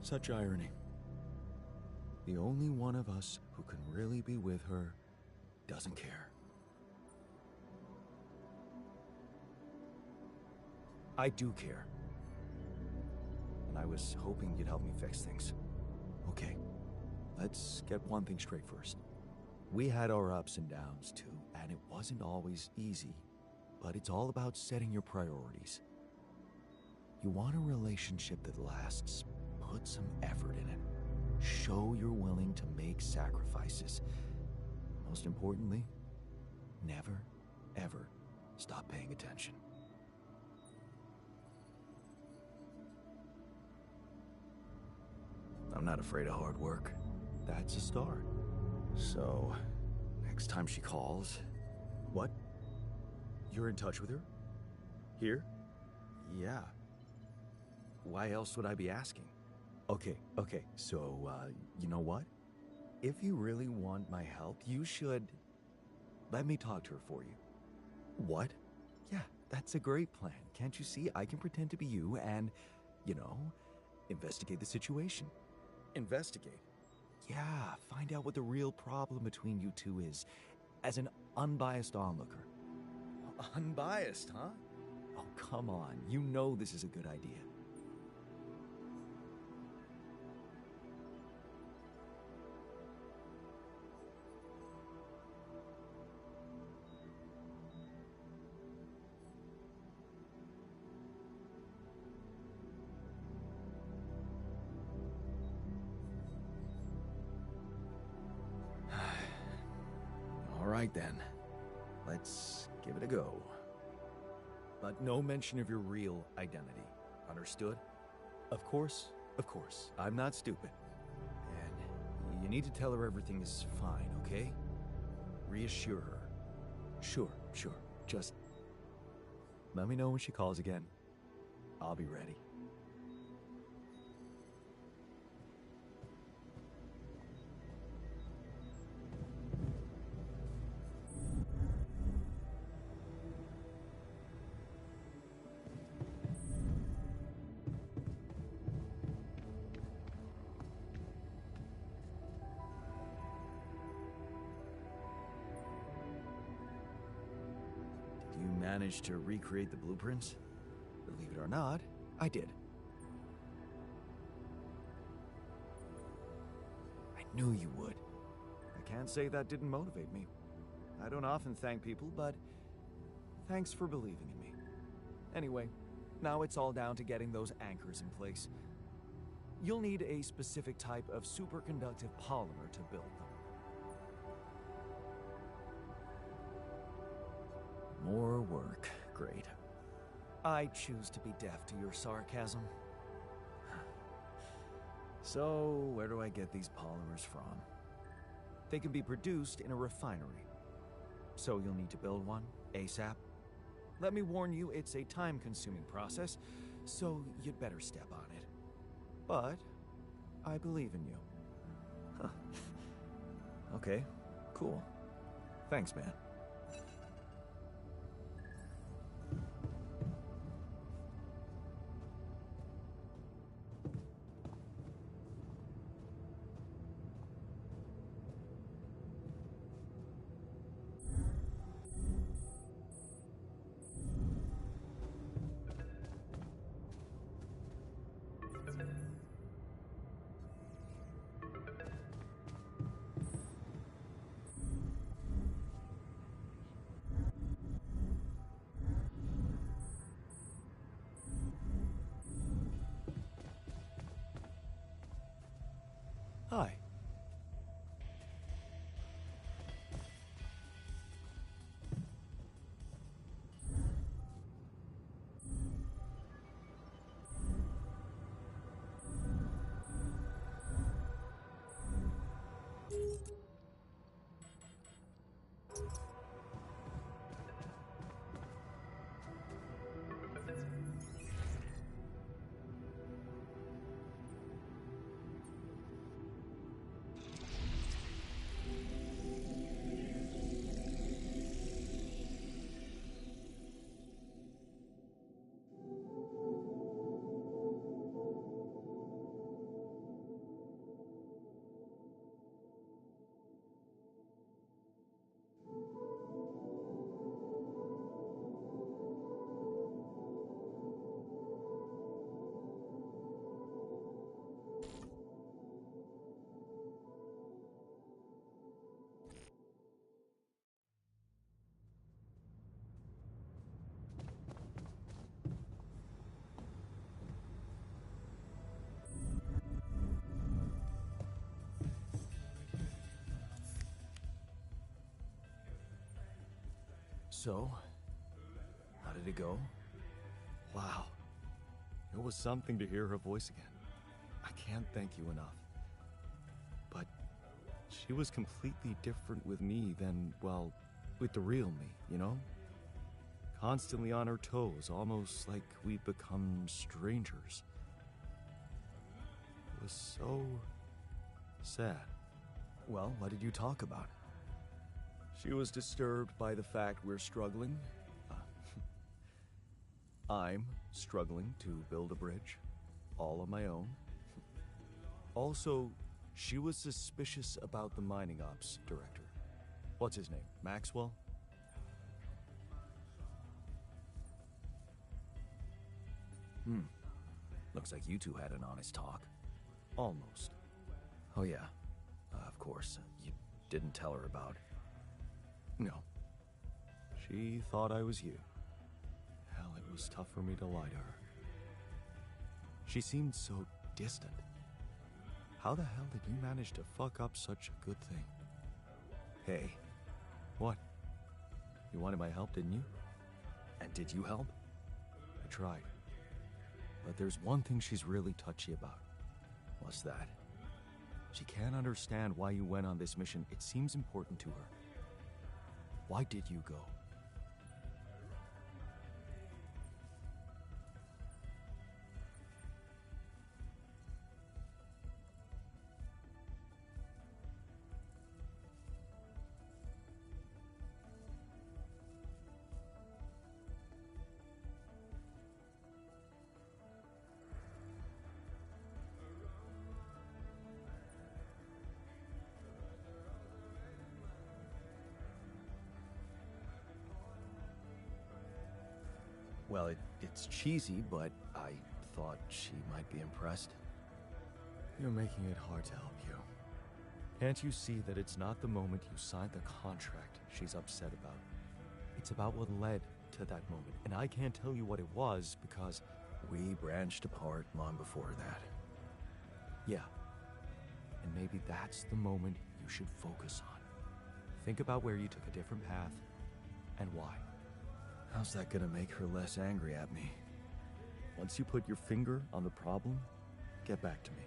Such irony. The only one of us who can really be with her doesn't care. I do care. And I was hoping you'd help me fix things. Okay, let's get one thing straight first. We had our ups and downs too, and it wasn't always easy, but it's all about setting your priorities. You want a relationship that lasts, put some effort in it. Show you're willing to make sacrifices. Most importantly, never, ever stop paying attention. I'm not afraid of hard work. That's a start. So, next time she calls... What? You're in touch with her? Here? Yeah. Why else would I be asking? Okay, so, you know what? If you really want my help, you should... let me talk to her for you. What? Yeah, that's a great plan. Can't you see? I can pretend to be you and, you know, investigate the situation. Investigate? Yeah, find out what the real problem between you two is, as an unbiased onlooker. Unbiased, huh? Oh, come on. You know this is a good idea. All right, then. Let's give it a go. But no mention of your real identity. Understood? Of course. I'm not stupid. And you need to tell her everything is fine, okay? Reassure her. Sure. Just let me know when she calls again, I'll be ready. Did you manage to recreate the blueprints? Believe it or not, I did. I knew you would. I can't say that didn't motivate me. I don't often thank people, but thanks for believing in me. Anyway, now it's all down to getting those anchors in place. You'll need a specific type of superconductive polymer to build them. More work. Great. I choose to be deaf to your sarcasm. So, where do I get these polymers from? They can be produced in a refinery. So you'll need to build one, ASAP. Let me warn you, it's a time-consuming process, so you'd better step on it. But I believe in you. Huh. Okay, cool. Thanks, man. Hi. So, how did it go? Wow. It was something to hear her voice again. I can't thank you enough. But she was completely different with me than, well, with the real me, you know? Constantly on her toes, almost like we'd become strangers. It was so sad. Well, what did you talk about? She was disturbed by the fact we're struggling. I'm struggling to build a bridge, all on my own. Also, she was suspicious about the mining ops director. What's his name? Maxwell? Looks like you two had an honest talk. Almost. Oh yeah, of course. You didn't tell her about... No. She thought I was you. Hell, it was tough for me to lie to her. She seemed so distant. How the hell did you manage to fuck up such a good thing? Hey, What? You wanted my help, didn't you? and did you help? I tried. But there's one thing she's really touchy about. What's that? She can't understand why you went on this mission. It seems important to her. Why did you go? Well, it's cheesy, but I thought she might be impressed. You're making it hard to help you. Can't you see that it's not the moment you signed the contract she's upset about? It's about what led to that moment, and I can't tell you what it was because... We branched apart long before that. Yeah. And maybe that's the moment you should focus on. Think about where you took a different path and why. How's that gonna make her less angry at me? Once you put your finger on the problem, get back to me.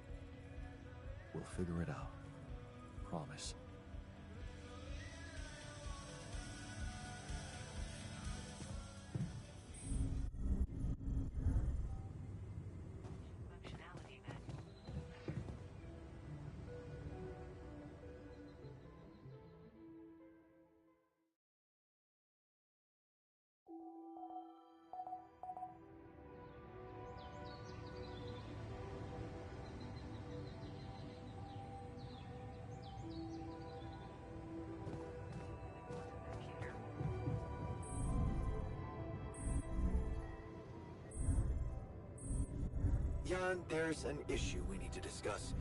We'll figure it out. Promise. Functionality met. Computer. Jan, there's an issue we need to discuss.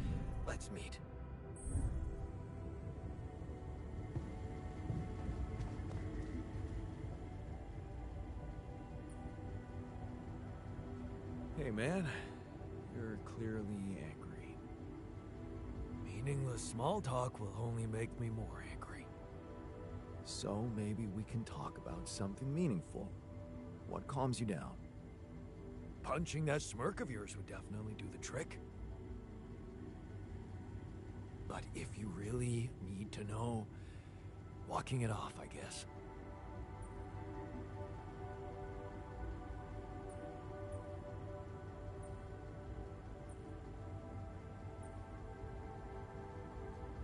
Let's meet. Hey, man. You're clearly angry. Meaningless small talk will only make me more angry. So maybe we can talk about something meaningful. What calms you down? Punching that smirk of yours would definitely do the trick. But if you really need to know, walking it off, I guess.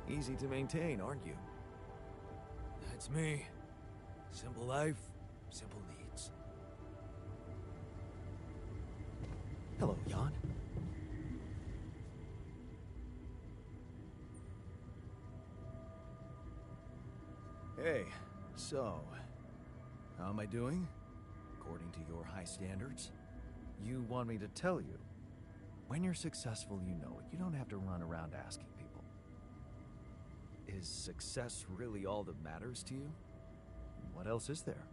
Easy to maintain, aren't you? That's me. Simple life, simple needs. Hello, Jan. Hey, so, how am I doing? According to your high standards? You want me to tell you? When you're successful, you know it. You don't have to run around asking people. Is success really all that matters to you? What else is there?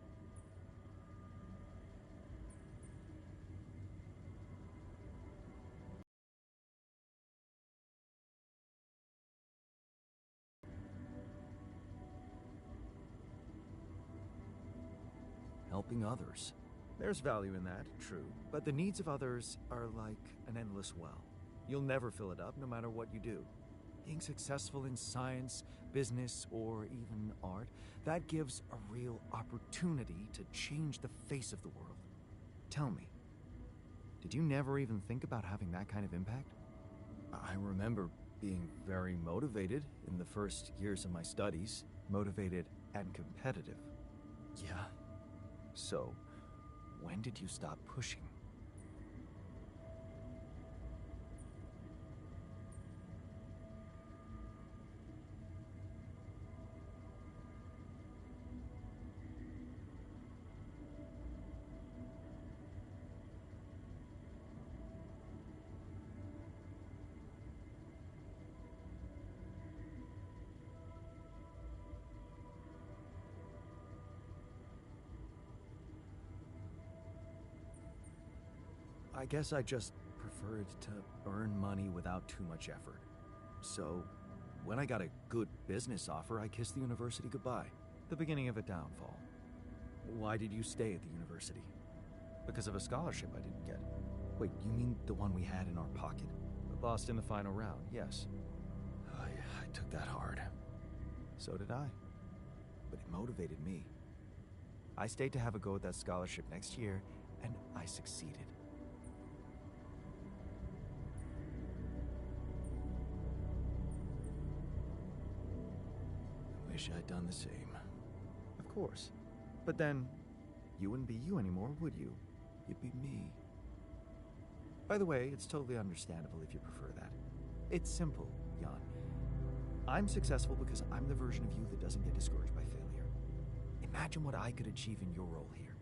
Helping others. There's value in that, true, but the needs of others are like an endless well. You'll never fill it up no matter what you do. Being successful in science, business, or even art, that gives a real opportunity to change the face of the world. Tell me, did you never even think about having that kind of impact? I remember being very motivated in the first years of my studies. Motivated and competitive. Yeah. So, when did you stop pushing? I guess I just preferred to earn money without too much effort. So, when I got a good business offer, I kissed the university goodbye. The beginning of a downfall. Why did you stay at the university? Because of a scholarship I didn't get. Wait, you mean the one we had in our pocket? Lost in the final round, yes. I took that hard. So did I. But it motivated me. I stayed to have a go at that scholarship next year, and I succeeded. Wish I'd done the same. Of course. But then, you wouldn't be you anymore, would you? You'd be me. By the way, it's totally understandable if you prefer that. It's simple, Jan. I'm successful because I'm the version of you that doesn't get discouraged by failure. Imagine what I could achieve in your role here.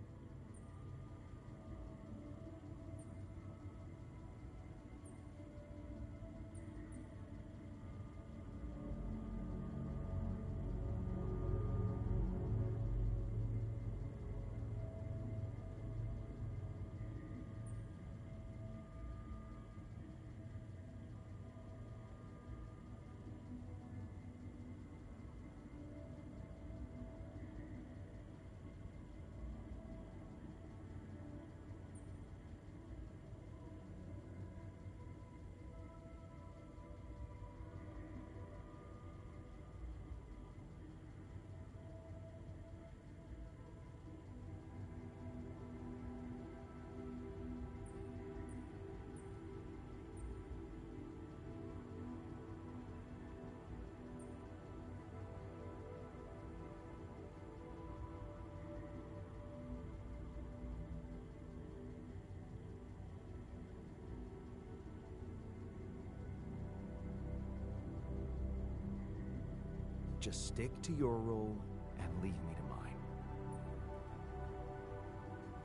just stick to your role and leave me to mine.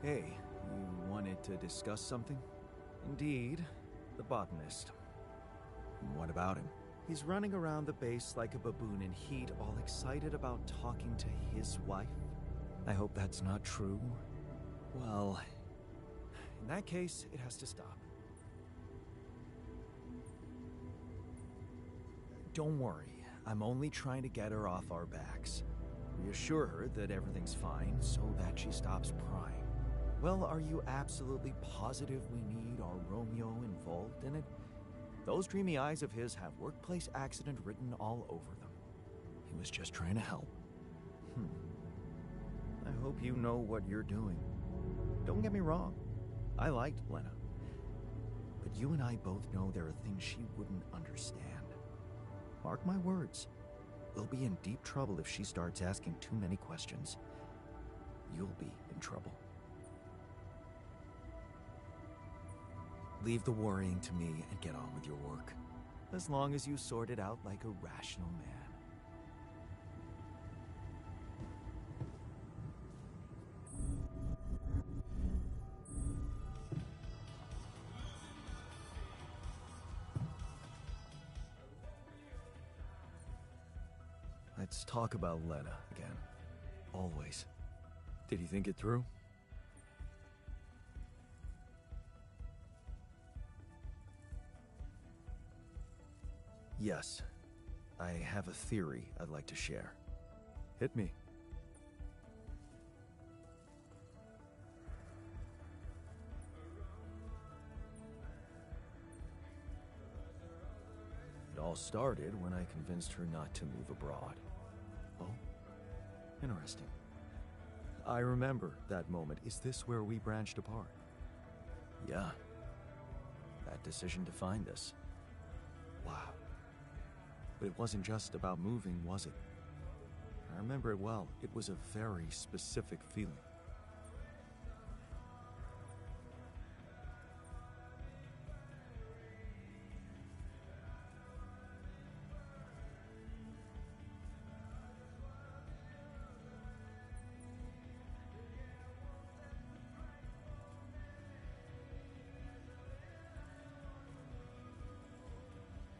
Hey, you wanted to discuss something? Indeed, the botanist. What about him? He's running around the base like a baboon in heat, all excited about talking to his wife. I hope that's not true. Well, in that case, it has to stop. Don't worry, I'm only trying to get her off our backs. Reassure her that everything's fine so that she stops prying. Well, are you absolutely positive we need our Romeo involved in it? Those dreamy eyes of his have workplace accident written all over them. He was just trying to help. I hope you know what you're doing. Don't get me wrong, I liked Lena. But you and I both know there are things she wouldn't understand. Mark my words, we'll be in deep trouble if she starts asking too many questions. You'll be in trouble. Leave the worrying to me and get on with your work. As long as you sort it out like a rational man. Let's talk about Lena again. Always. Did you think it through? Yes. I have a theory I'd like to share. Hit me. It all started when I convinced her not to move abroad. Oh, interesting. I remember that moment. Is this where we branched apart? Yeah. That decision defined us. Wow. But it wasn't just about moving, was it? I remember it well. It was a very specific feeling.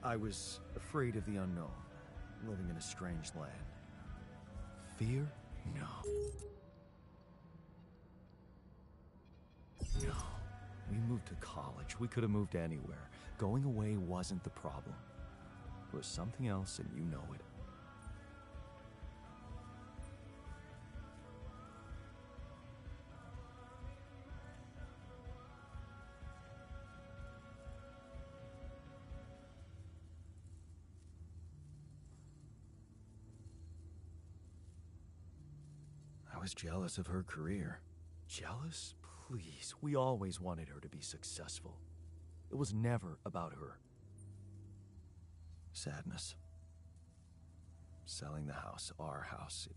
I was afraid of the unknown, living in a strange land. Fear? No. No. We moved to college. We could have moved anywhere. Going away wasn't the problem. It was something else, and you know it. I was jealous of her career. Jealous? Please, we always wanted her to be successful. It was never about her. Sadness. Selling the house, our house, it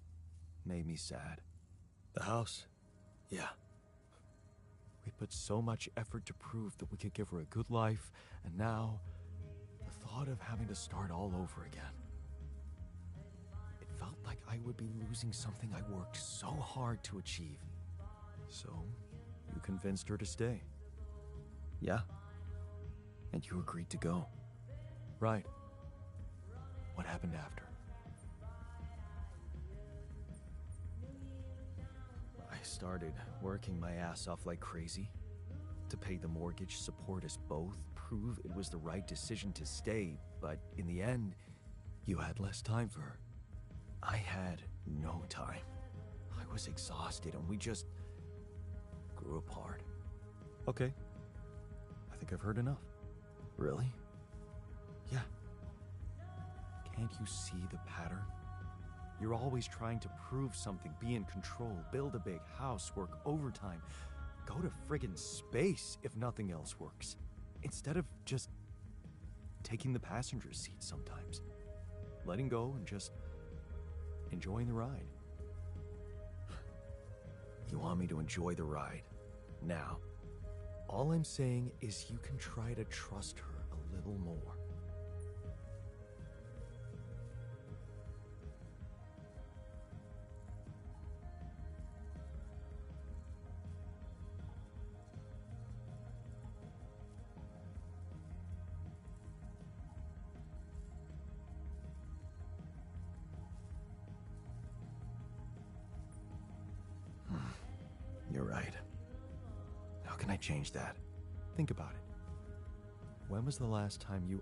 made me sad. The house? Yeah. We put so much effort to prove that we could give her a good life, and now, the thought of having to start all over again. It felt like I would be losing something I worked so hard to achieve. So, you convinced her to stay. Yeah. And you agreed to go. Right. What happened after? I started working my ass off like crazy to pay the mortgage, support us both, prove it was the right decision to stay, but in the end, you had less time for her. I had no time. I was exhausted and we just grew apart. Okay. I think I've heard enough. Really? Yeah. Can't you see the pattern? You're always trying to prove something, be in control, build a big house, work overtime, go to friggin' space if nothing else works, instead of just taking the passenger seat sometimes, letting go and just enjoying the ride. You want me to enjoy the ride now? All I'm saying is you can try to trust her a little more. can I change that? Think about it. When was the last time you